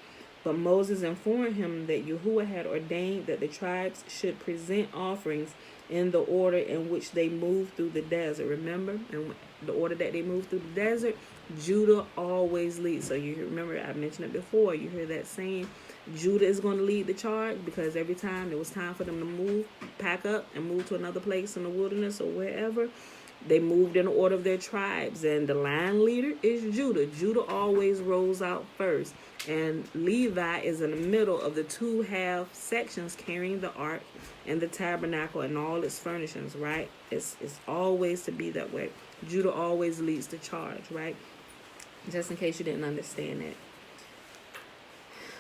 But Moses informed him that Yahuwah had ordained that the tribes should present offerings in the order in which they moved through the desert. Remember, in the order that they moved through the desert, Judah always leads. So you remember, I mentioned it before, you hear that saying, Judah is going to lead the charge, because every time it was time for them to move, pack up and move to another place in the wilderness or wherever, they moved in the order of their tribes, and the line leader is Judah. Judah always rolls out first, and Levi is in the middle of the 2 half sections carrying the ark and the tabernacle and all its furnishings, right? It's always to be that way. Judah always leads the charge, right? Just in case you didn't understand that.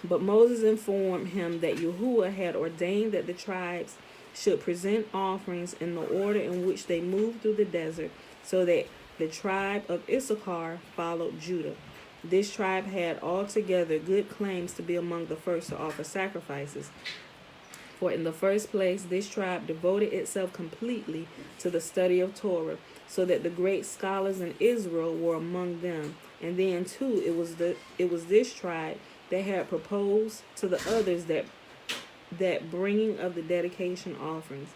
But Moses informed him that Yahuwah had ordained that the tribes should present offerings in the order in which they moved through the desert, so that the tribe of Issachar followed Judah. This tribe had altogether good claims to be among the first to offer sacrifices. For in the first place, this tribe devoted itself completely to the study of Torah, so that the great scholars in Israel were among them. And then too, it was this tribe that had proposed to the others that bringing of the dedication offerings.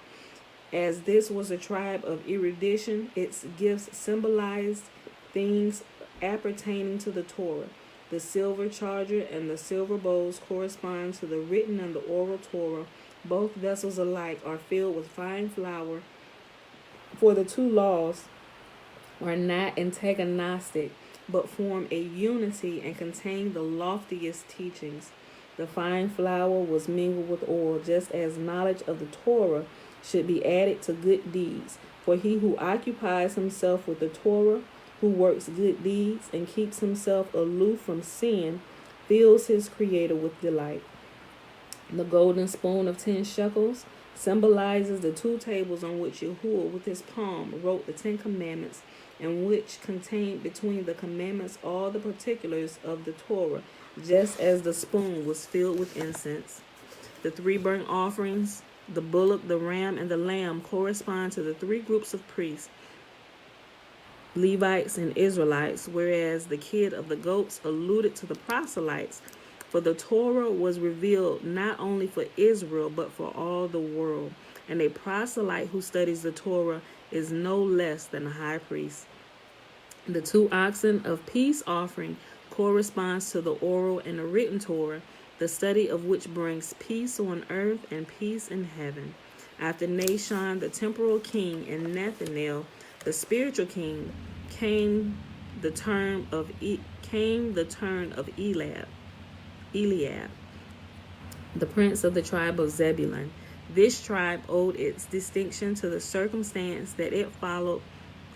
As this was a tribe of erudition, its gifts symbolized things appertaining to the Torah. The silver charger and the silver bowls correspond to the written and the oral Torah. Both vessels alike are filled with fine flour, for the two laws are not antagonistic, but form a unity and contain the loftiest teachings. The fine flour was mingled with oil, just as knowledge of the Torah should be added to good deeds. For he who occupies himself with the Torah, who works good deeds and keeps himself aloof from sin, fills his Creator with delight. The golden spoon of 10 shekels symbolizes the two tables on which Yahuwah with his palm wrote the 10 commandments, and which contained between the commandments all the particulars of the Torah, just as the spoon was filled with incense. The 3 burnt offerings, the bullock, the ram, and the lamb, correspond to the 3 groups of priests, Levites, and Israelites, whereas the kid of the goats alluded to the proselytes. For the Torah was revealed not only for Israel, but for all the world. And a proselyte who studies the Torah is no less than a high priest. The 2 oxen of peace offering corresponds to the oral and the written Torah, the study of which brings peace on earth and peace in heaven. After Nashon, the temporal king, and Nathanael, the spiritual king, came the turn of Eliab, the prince of the tribe of Zebulun. This tribe owed its distinction to the circumstance that it followed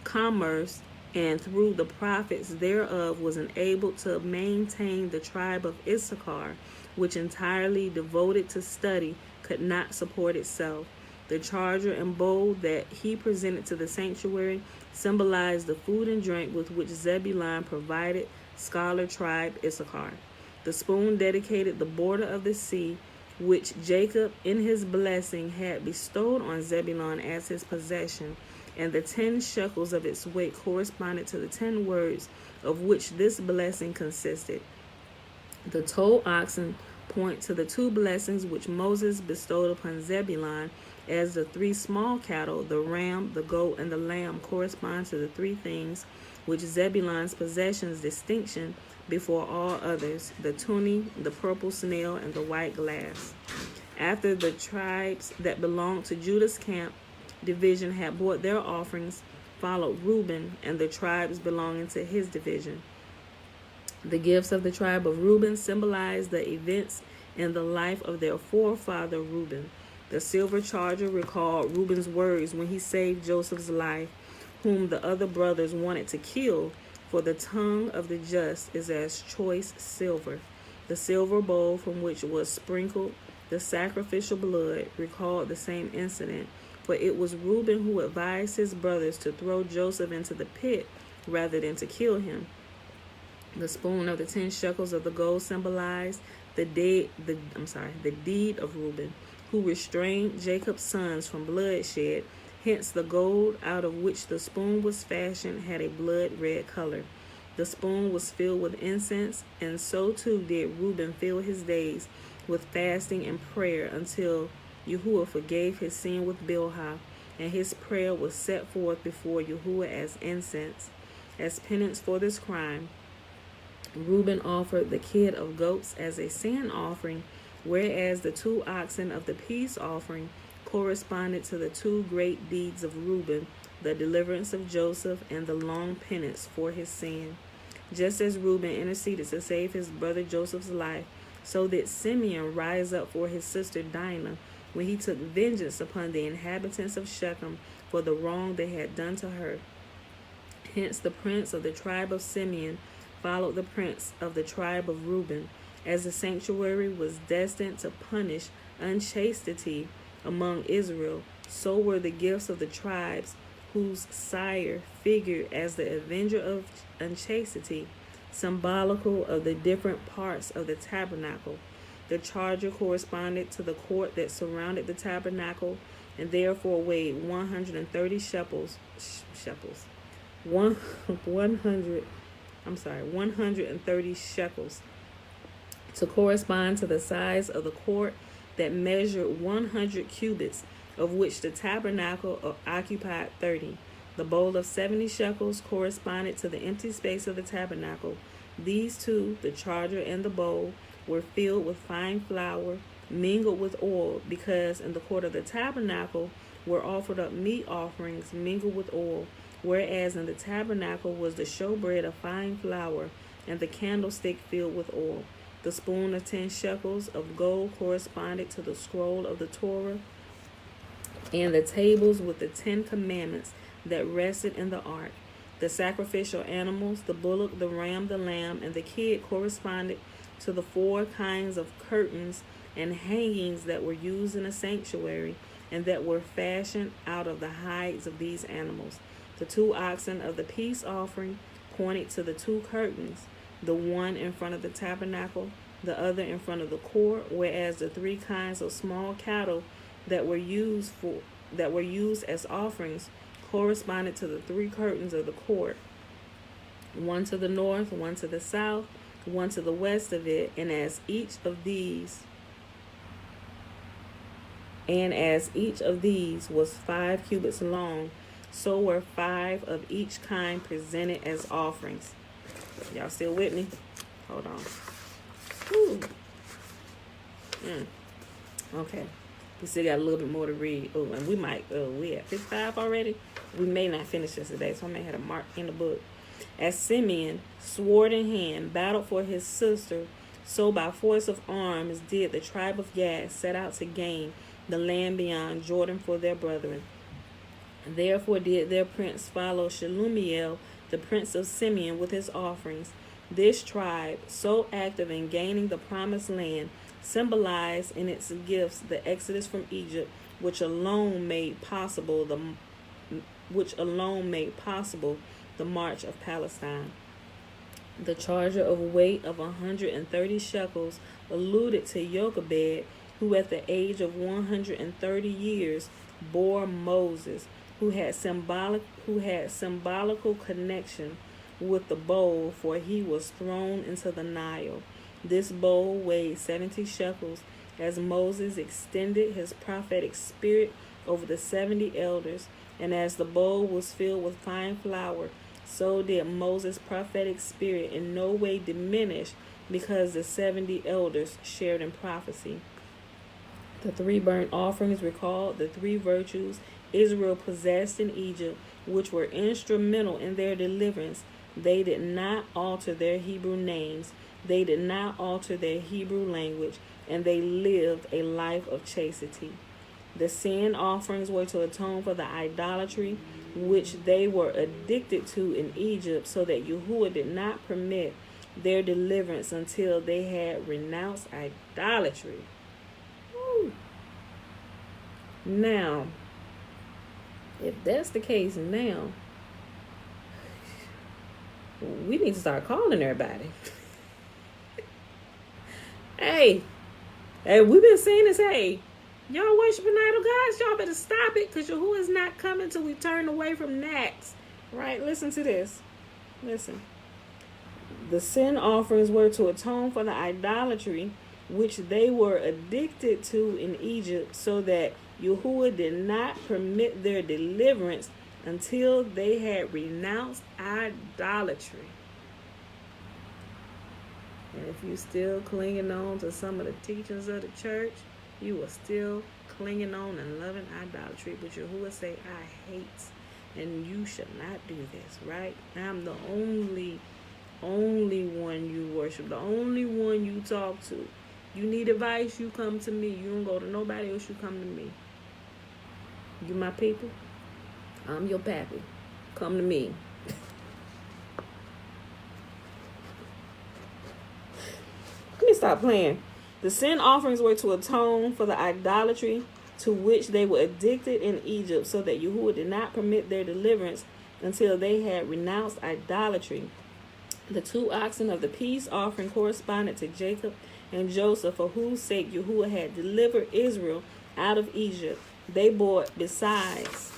commerce, and through the prophets thereof was enabled to maintain the tribe of Issachar, which entirely devoted to study could not support itself. The charger and bowl that he presented to the sanctuary symbolized the food and drink with which Zebulun provided scholar tribe Issachar. The spoon dedicated the border of the sea, which Jacob in his blessing had bestowed on Zebulun as his possession, and the 10 shekels of its weight corresponded to the 10 words of which this blessing consisted. The tow oxen point to the 2 blessings which Moses bestowed upon Zebulun, as the 3 small cattle, the ram, the goat, and the lamb, correspond to the 3 things which Zebulun's possessions distinction before all others, the tuni, the purple snail, and the white glass. After the tribes that belonged to Judah's camp division had brought their offerings, followed Reuben and the tribes belonging to his division. The gifts of the tribe of Reuben symbolized the events in the life of their forefather Reuben. The silver charger recalled Reuben's words when he saved Joseph's life, whom the other brothers wanted to kill, for the tongue of the just is as choice silver. The silver bowl from which was sprinkled the sacrificial blood recalled the same incident, for it was Reuben who advised his brothers to throw Joseph into the pit rather than to kill him. The spoon of the 10 shekels of the gold symbolized the deed of Reuben, who restrained Jacob's sons from bloodshed. Hence the gold out of which the spoon was fashioned had a blood-red color. The spoon was filled with incense, and so too did Reuben fill his days with fasting and prayer until Yahuwah forgave his sin with Bilhah, and his prayer was set forth before Yahuwah as incense. As penance for this crime, Reuben offered the kid of goats as a sin offering, whereas the 2 oxen of the peace offering corresponded to the 2 great deeds of Reuben, the deliverance of Joseph and the long penance for his sin. Just as Reuben interceded to save his brother Joseph's life, so did Simeon rise up for his sister Dinah when he took vengeance upon the inhabitants of Shechem for the wrong they had done to her. Hence the prince of the tribe of Simeon followed the prince of the tribe of Reuben, as the sanctuary was destined to punish unchastity among Israel. So were the gifts of the tribes whose sire figured as the avenger of unchastity, symbolical of the different parts of the tabernacle. The charger corresponded to the court that surrounded the tabernacle, and therefore weighed 130 shekels, 100 130 shekels, to correspond to the size of the court that measured 100 cubits, of which the tabernacle occupied 30. The bowl of 70 shekels corresponded to the empty space of the tabernacle. These two, the charger and the bowl, were filled with fine flour mingled with oil, because in the court of the tabernacle were offered up meat offerings mingled with oil, whereas in the tabernacle was the showbread of fine flour, and the candlestick filled with oil. The spoon of 10 shekels of gold corresponded to the scroll of the Torah, and the tables with the 10 commandments that rested in the ark. The sacrificial animals, the bullock, the ram, the lamb, and the kid, corresponded to the 4 kinds of curtains and hangings that were used in the sanctuary, and that were fashioned out of the hides of these animals. The 2 oxen of the peace offering pointed to the 2 curtains, the one in front of the tabernacle, the other in front of the court, whereas the 3 kinds of small cattle that were used as offerings corresponded to the 3 curtains of the court, one to the north, one to the south, one to the west of it, and as each of these was 5 cubits long, so were 5 of each kind presented as offerings. Y'all still with me? Hold on. Whew. Okay. We still got a little bit more to read. Oh, and we at 55 already. We may not finish this today, so I may have to mark in the book. As Simeon, sword in hand, battled for his sister, so by force of arms did the tribe of Gad set out to gain the land beyond Jordan for their brethren. Therefore did their prince follow Shelumiel, the prince of Simeon, with his offerings. This tribe, so active in gaining the promised land, symbolized in its gifts the exodus from Egypt, which alone made possible the march of Palestine. The charger of weight of 130 shekels alluded to Jochebed, who at the age of 130 years bore Moses, who had symbolical connection with the bowl, for he was thrown into the Nile. This bowl weighed 70 shekels, as Moses extended his prophetic spirit over the 70 elders, and as the bowl was filled with fine flour, so did Moses' prophetic spirit in no way diminish, because the 70 elders shared in prophecy. The 3 burnt offerings recalled the 3 virtues Israel possessed in Egypt, which were instrumental in their deliverance. They did not alter their Hebrew names. They did not alter their Hebrew language, and they lived a life of chastity. The sin offerings were to atone for the idolatry which they were addicted to in Egypt, so that Yahuwah did not permit their deliverance until they had renounced idolatry. Woo. Now, if that's the case now, we need to start calling everybody. Hey, we've been saying this, hey, y'all worshiping idol gods, y'all better stop it, because Yahuwah is not coming till we turn away from Nax. Right? Listen to this. Listen. The sin offerings were to atone for the idolatry which they were addicted to in Egypt, so that Yahuwah did not permit their deliverance until they had renounced idolatry. And if you're still clinging on to some of the teachings of the church, you are still clinging on and loving idolatry. But Yahuwah say, I hate, and you should not do this, right? I'm the only one you worship, the only one you talk to. You need advice, you come to me. You don't go to nobody else, you come to me. You my people, I'm your pappy. Come to me. Let me stop playing. The sin offerings were to atone for the idolatry to which they were addicted in Egypt, so that Yahuwah did not permit their deliverance until they had renounced idolatry. The 2 oxen of the peace offering corresponded to Jacob and Joseph, for whose sake Yahuwah had delivered Israel out of Egypt. They bore, besides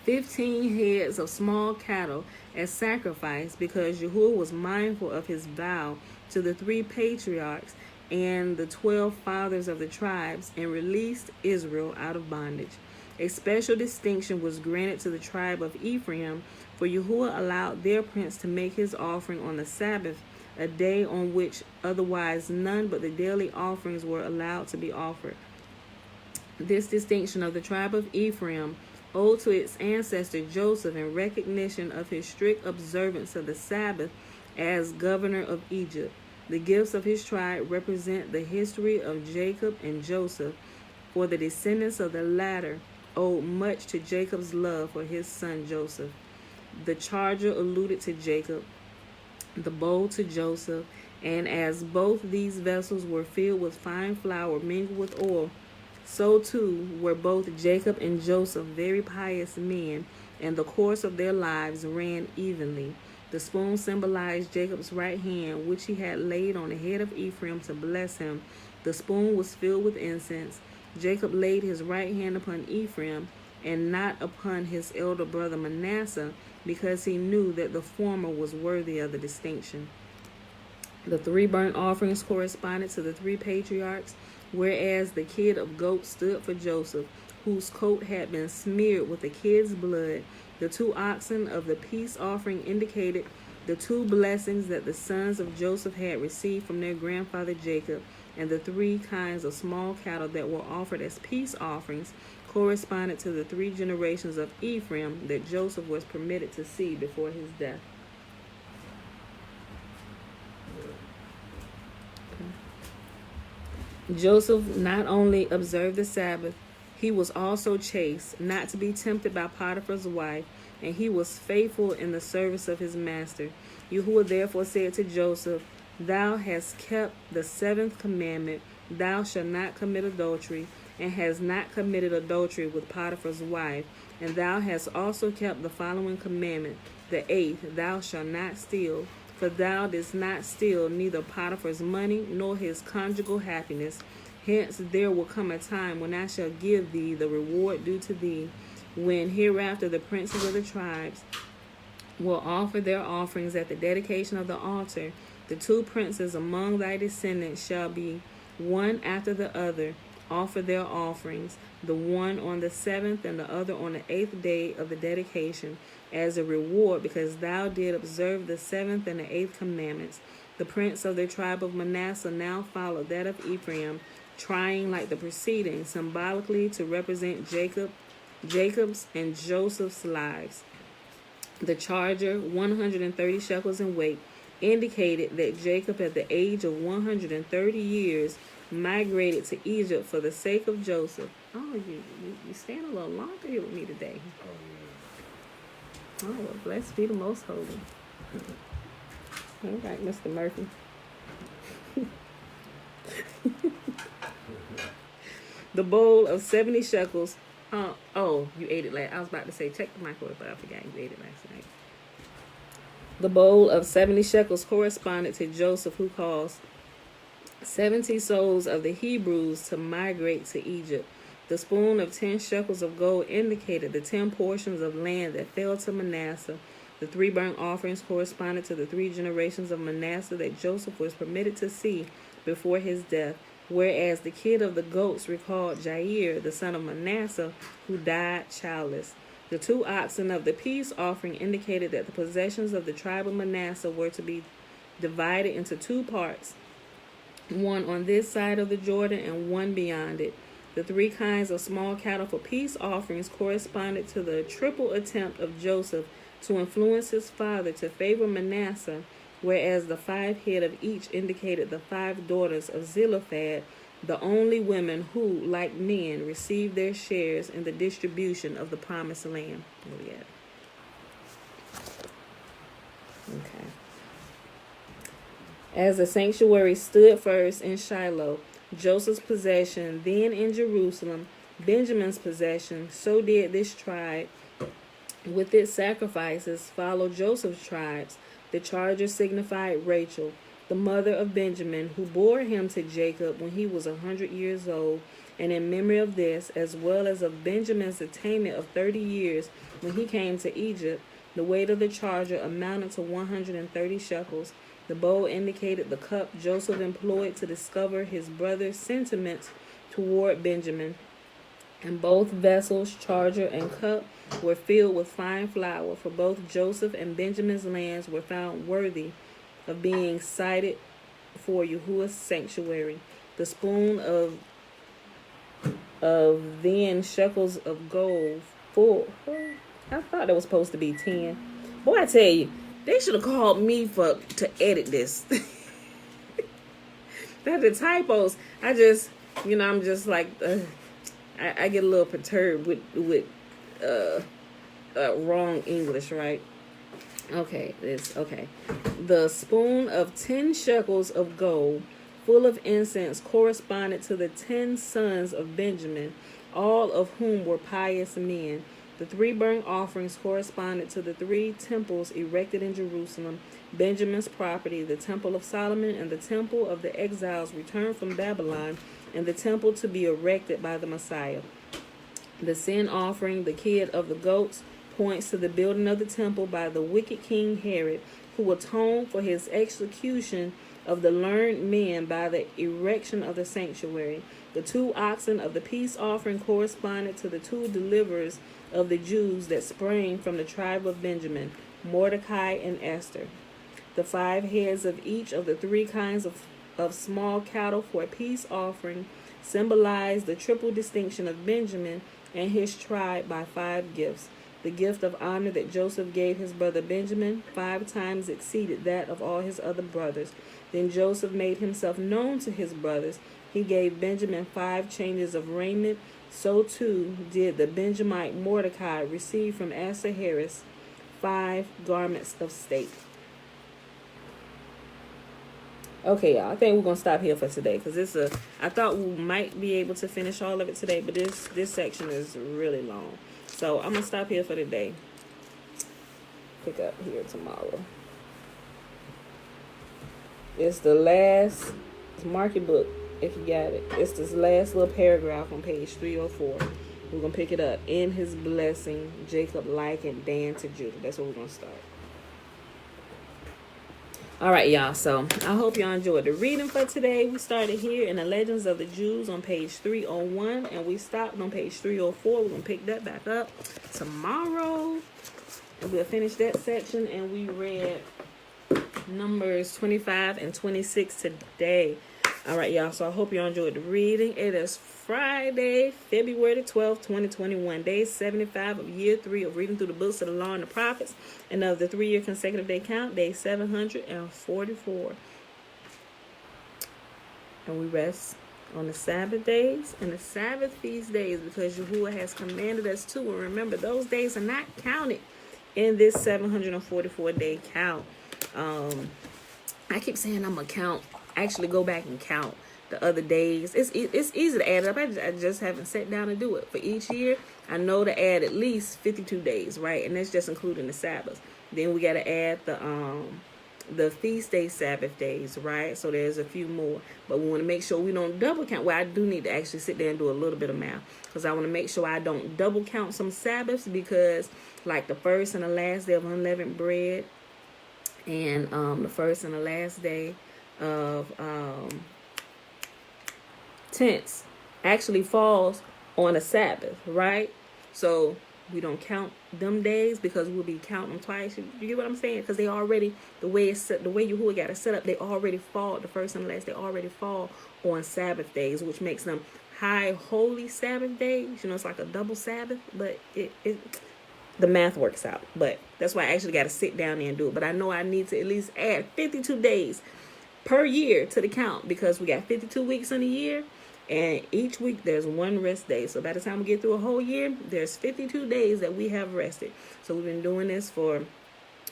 15 heads of small cattle as sacrifice, because Yahuwah was mindful of his vow to the 3 patriarchs and the 12 fathers of the tribes, and released Israel out of bondage. A special distinction was granted to the tribe of Ephraim, for Yahuwah allowed their prince to make his offering on the Sabbath, a day on which otherwise none but the daily offerings were allowed to be offered. This distinction of the tribe of Ephraim, owed to its ancestor Joseph in recognition of his strict observance of the Sabbath as governor of Egypt. The gifts of his tribe represent the history of Jacob and Joseph, for the descendants of the latter owed much to Jacob's love for his son Joseph. The charger alluded to Jacob, the bowl to Joseph, and as both these vessels were filled with fine flour mingled with oil, so too were both Jacob and Joseph very pious men, and the course of their lives ran evenly. The spoon symbolized Jacob's right hand, which he had laid on the head of Ephraim to bless him. The spoon was filled with incense. Jacob laid his right hand upon Ephraim and not upon his elder brother Manasseh, because he knew that the former was worthy of the distinction. The 3 burnt offerings corresponded to the 3 patriarchs, whereas the kid of goat stood for Joseph, whose coat had been smeared with the kid's blood. The 2 oxen of the peace offering indicated the 2 blessings that the sons of Joseph had received from their grandfather Jacob, and the 3 kinds of small cattle that were offered as peace offerings corresponded to the 3 generations of Ephraim that Joseph was permitted to see before his death. Joseph not only observed the Sabbath, he was also chaste, not to be tempted by Potiphar's wife, and he was faithful in the service of his master. Yahuwah therefore said to Joseph, "Thou hast kept the 7th commandment, thou shalt not commit adultery, and hast not committed adultery with Potiphar's wife. And thou hast also kept the following commandment, the 8th, thou shalt not steal. For thou didst not steal neither Potiphar's money nor his conjugal happiness. Hence there will come a time when I shall give thee the reward due to thee, when hereafter the princes of the tribes will offer their offerings at the dedication of the altar. The 2 princes among thy descendants shall be one after the other offer their offerings, the one on the 7th and the other on the 8th day of the dedication, as a reward, because thou did observe the 7th and the 8th commandments. The prince of the tribe of Manasseh now followed that of Ephraim, trying like the preceding, symbolically to represent Jacob's and Joseph's lives. The charger, 130 shekels in weight, indicated that Jacob, at the age of 130 years, migrated to Egypt for the sake of Joseph. Oh, you staying a little longer here with me today. Oh, well, blessed be the Most Holy. All right, Mr. Murphy. The bowl of 70 shekels. Oh, you ate it last. I was about to say, check the microwave, but I forgot you ate it last night. The bowl of 70 shekels corresponded to Joseph, who caused 70 souls of the Hebrews to migrate to Egypt. The spoon of 10 shekels of gold indicated the 10 portions of land that fell to Manasseh. The 3 burnt offerings corresponded to the 3 generations of Manasseh that Joseph was permitted to see before his death, whereas the kid of the goats recalled Jair, the son of Manasseh, who died childless. The 2 oxen of the peace offering indicated that the possessions of the tribe of Manasseh were to be divided into 2 parts, one on this side of the Jordan and one beyond it. The 3 kinds of small cattle for peace offerings corresponded to the triple attempt of Joseph to influence his father to favor Manasseh, whereas the 5 head of each indicated the 5 daughters of Zelophehad, the only women who, like men, received their shares in the distribution of the promised land. Where we at? Okay. As the sanctuary stood first in Shiloh, Joseph's possession, then in Jerusalem, Benjamin's possession, so did this tribe with its sacrifices follow Joseph's tribes. The charger signified Rachel. the mother of Benjamin, who bore him to Jacob when he was 100 years old. And in memory of this, as well as of Benjamin's attainment of 30 years when he came to Egypt, the weight of the charger amounted to 130 shekels. The bowl indicated the cup Joseph employed to discover his brother's sentiments toward Benjamin. And both vessels, charger and cup, were filled with fine flour, for both Joseph and Benjamin's lands were found worthy of being cited for Yahuwah's sanctuary. The spoon of then shekels of gold full. I thought it was supposed to be 10. Boy, I tell you, they should have called me to edit this. The typos. I'm just like, I get a little perturbed with wrong English, right? Okay, the spoon of 10 shekels of gold full of incense corresponded to the 10 sons of Benjamin, all of whom were pious men. The 3 burnt offerings corresponded to the 3 temples erected in Jerusalem, Benjamin's property, the temple of Solomon, and the temple of the exiles returned from Babylon, and the temple to be erected by the Messiah. The sin offering, the kid of the goats, points to the building of the temple by the wicked King Herod, who atoned for his execution of the learned men by the erection of the sanctuary. The 2 oxen of the peace offering corresponded to the 2 deliverers of the Jews that sprang from the tribe of Benjamin, Mordecai and Esther. The 5 heads of each of the 3 kinds of small cattle for a peace offering symbolized the triple distinction of Benjamin and his tribe by 5 gifts. The gift of honor that Joseph gave his brother Benjamin 5 times exceeded that of all his other brothers. Then Joseph made himself known to his brothers. He gave Benjamin 5 changes of raiment. So too did the Benjamite Mordecai receive from Ahasuerus 5 garments of state. Okay, y'all, I think we're going to stop here for today because I thought we might be able to finish all of it today, but this section is really long. So I'm going to stop here for today. Pick up here tomorrow. It's the last, mark your book if you got it. It's this last little paragraph on page 304. We're going to pick it up. In his blessing, Jacob likened Dan to Judah. That's where we're going to start. All right, y'all. So I hope y'all enjoyed the reading for today. We started here in the Legends of the Jews on page 301, and we stopped on page 304. We're going to pick that back up tomorrow, and we'll finish that section. And we read Numbers 25 and 26 today. All right, y'all. So I hope y'all enjoyed the reading. It is Friday, February the 12th, 2021. Day 75 of year 3 of reading through the books of the law and the prophets. And of the 3-year consecutive day count, day 744. And we rest on the Sabbath days and the Sabbath feast days because Yahuwah has commanded us to. And remember, those days are not counted in this 744 day count. I keep saying I'm going to count. Actually go back and count the other days. It's easy to add up. I just haven't sat down to do it. For each year, I know to add at least 52 days, right? And that's just including the Sabbaths. Then we got to add the feast day Sabbath days, right? So there's a few more. But we want to make sure we don't double count. Well, I do need to actually sit there and do a little bit of math because I want to make sure I don't double count some Sabbaths because like the first and the last day of unleavened bread and the first and the last day of tents actually falls on a Sabbath, right? So we don't count them days because we'll be counting them twice. You get what I'm saying? Because they already, the way Yahuwah got it set up, they already fall, the first and the last, they already fall on Sabbath days, which makes them high holy Sabbath days. You know, it's like a double Sabbath, but the math works out. But that's why I actually got to sit down there and do it. But I know I need to at least add 52 days per year to the count because we got 52 weeks in a year and each week there's one rest day. So by the time we get through a whole year, there's 52 days that we have rested. So we've been doing this for,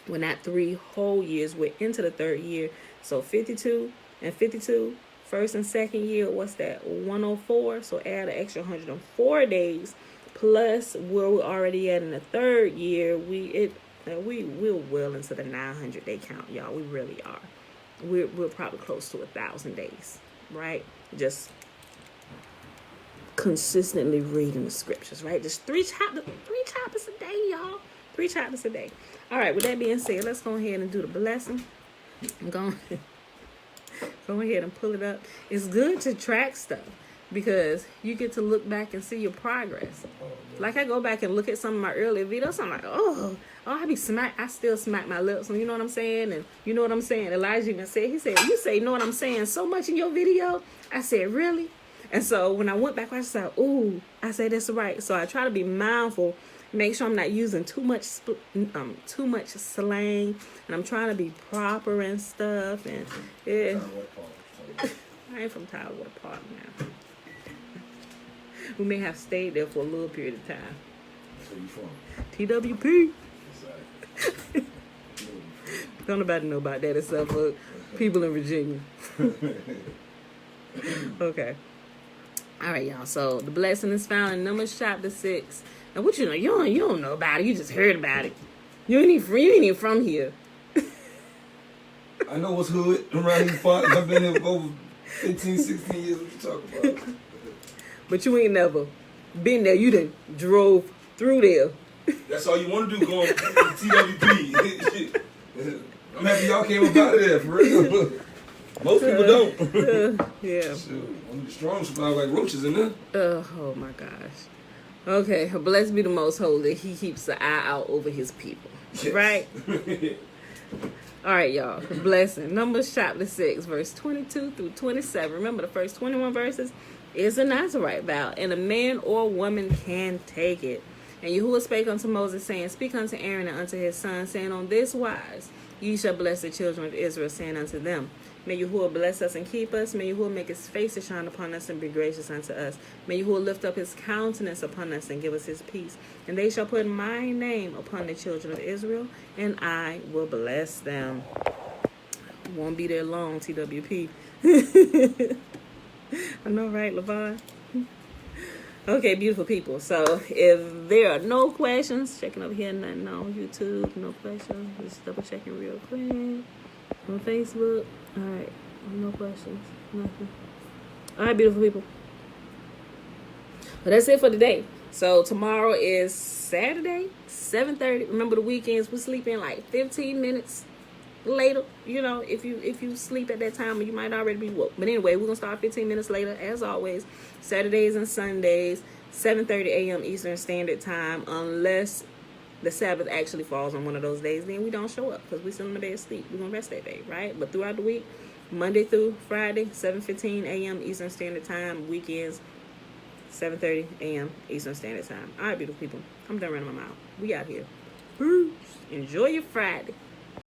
well, not 3 whole years. We're into the 3rd year. So 52 and 52, first and second year, what's that? 104. So add an extra 104 days plus where we're already at in the 3rd year. We're well into the 900 day count, y'all. We really are. we're probably close to 1,000 days, right? Just consistently reading the scriptures, right? Just three chapters a day, y'all. 3 chapters a day. All right, with that being said, let's go ahead and do the blessing. I'm going go ahead and pull it up. It's good to track stuff because you get to look back and see your progress. Like I go back and look at some of my earlier videos, I'm like, I still smack my lips, and you know what I'm saying? And you know what I'm saying? Elijah even said, he said, you say, you know what I'm saying so much in your video? I said, really? And so when I went back, I said, ooh, I said, that's right. So I try to be mindful, make sure I'm not using too much slang, and I'm trying to be proper and stuff. And yeah, I ain't from Tidewater Park now. We may have stayed there for a little period of time. Where you from? TWP. Exactly. Don't nobody know about that except for people in Virginia. Okay. All right, y'all. So the blessing is found in Numbers chapter 6. And what you know? You don't know about it. You just heard about it. You ain't even from here. I know what's hood around these parts. I've been here for over 15, 16 years. What you talking about? But you ain't never been there. You done drove through there. That's all you want to do, going to TWP. I'm happy y'all came up out of there, for real. Most people don't. Yeah. Shoot, one of the strong survive like roaches in there. Oh my gosh. Okay, blessed be the most holy. He keeps the eye out over his people. Yes. Right? All right, y'all. Blessing. Numbers chapter 6, verse 22 through 27. Remember the first 21 verses? Is a Nazarite vow, and a man or woman can take it. And Yahuwah spake unto Moses, saying, speak unto Aaron and unto his sons, saying, on this wise ye shall bless the children of Israel, saying unto them, may Yahuwah bless us and keep us. May Yahuwah make his face to shine upon us and be gracious unto us. May Yahuwah lift up his countenance upon us and give us his peace. And they shall put my name upon the children of Israel, and I will bless them. Won't be there long, TWP. I know, right, Levon? Okay, beautiful people. So if there are no questions, checking over here, nothing on YouTube, no questions. Just double checking real quick. On Facebook. All right, no questions, nothing. All right, beautiful people. But that's it for today. So tomorrow is Saturday, 7:30. Remember the weekends, we're sleeping like 15 minutes later. You know, if you sleep at that time, you might already be woke. But anyway, we're gonna start 15 minutes later, as always. Saturdays and Sundays, 7:30 a.m. Eastern Standard Time, unless the Sabbath actually falls on one of those days, then we don't show up because we still in the bed asleep. We're going to rest that day, right? But throughout the week, Monday through Friday, 7:15 a.m. Eastern Standard Time. Weekends, 7:30 a.m. Eastern Standard Time. All right, beautiful people. I'm done running my mouth. We out here. Peace. Enjoy your Friday.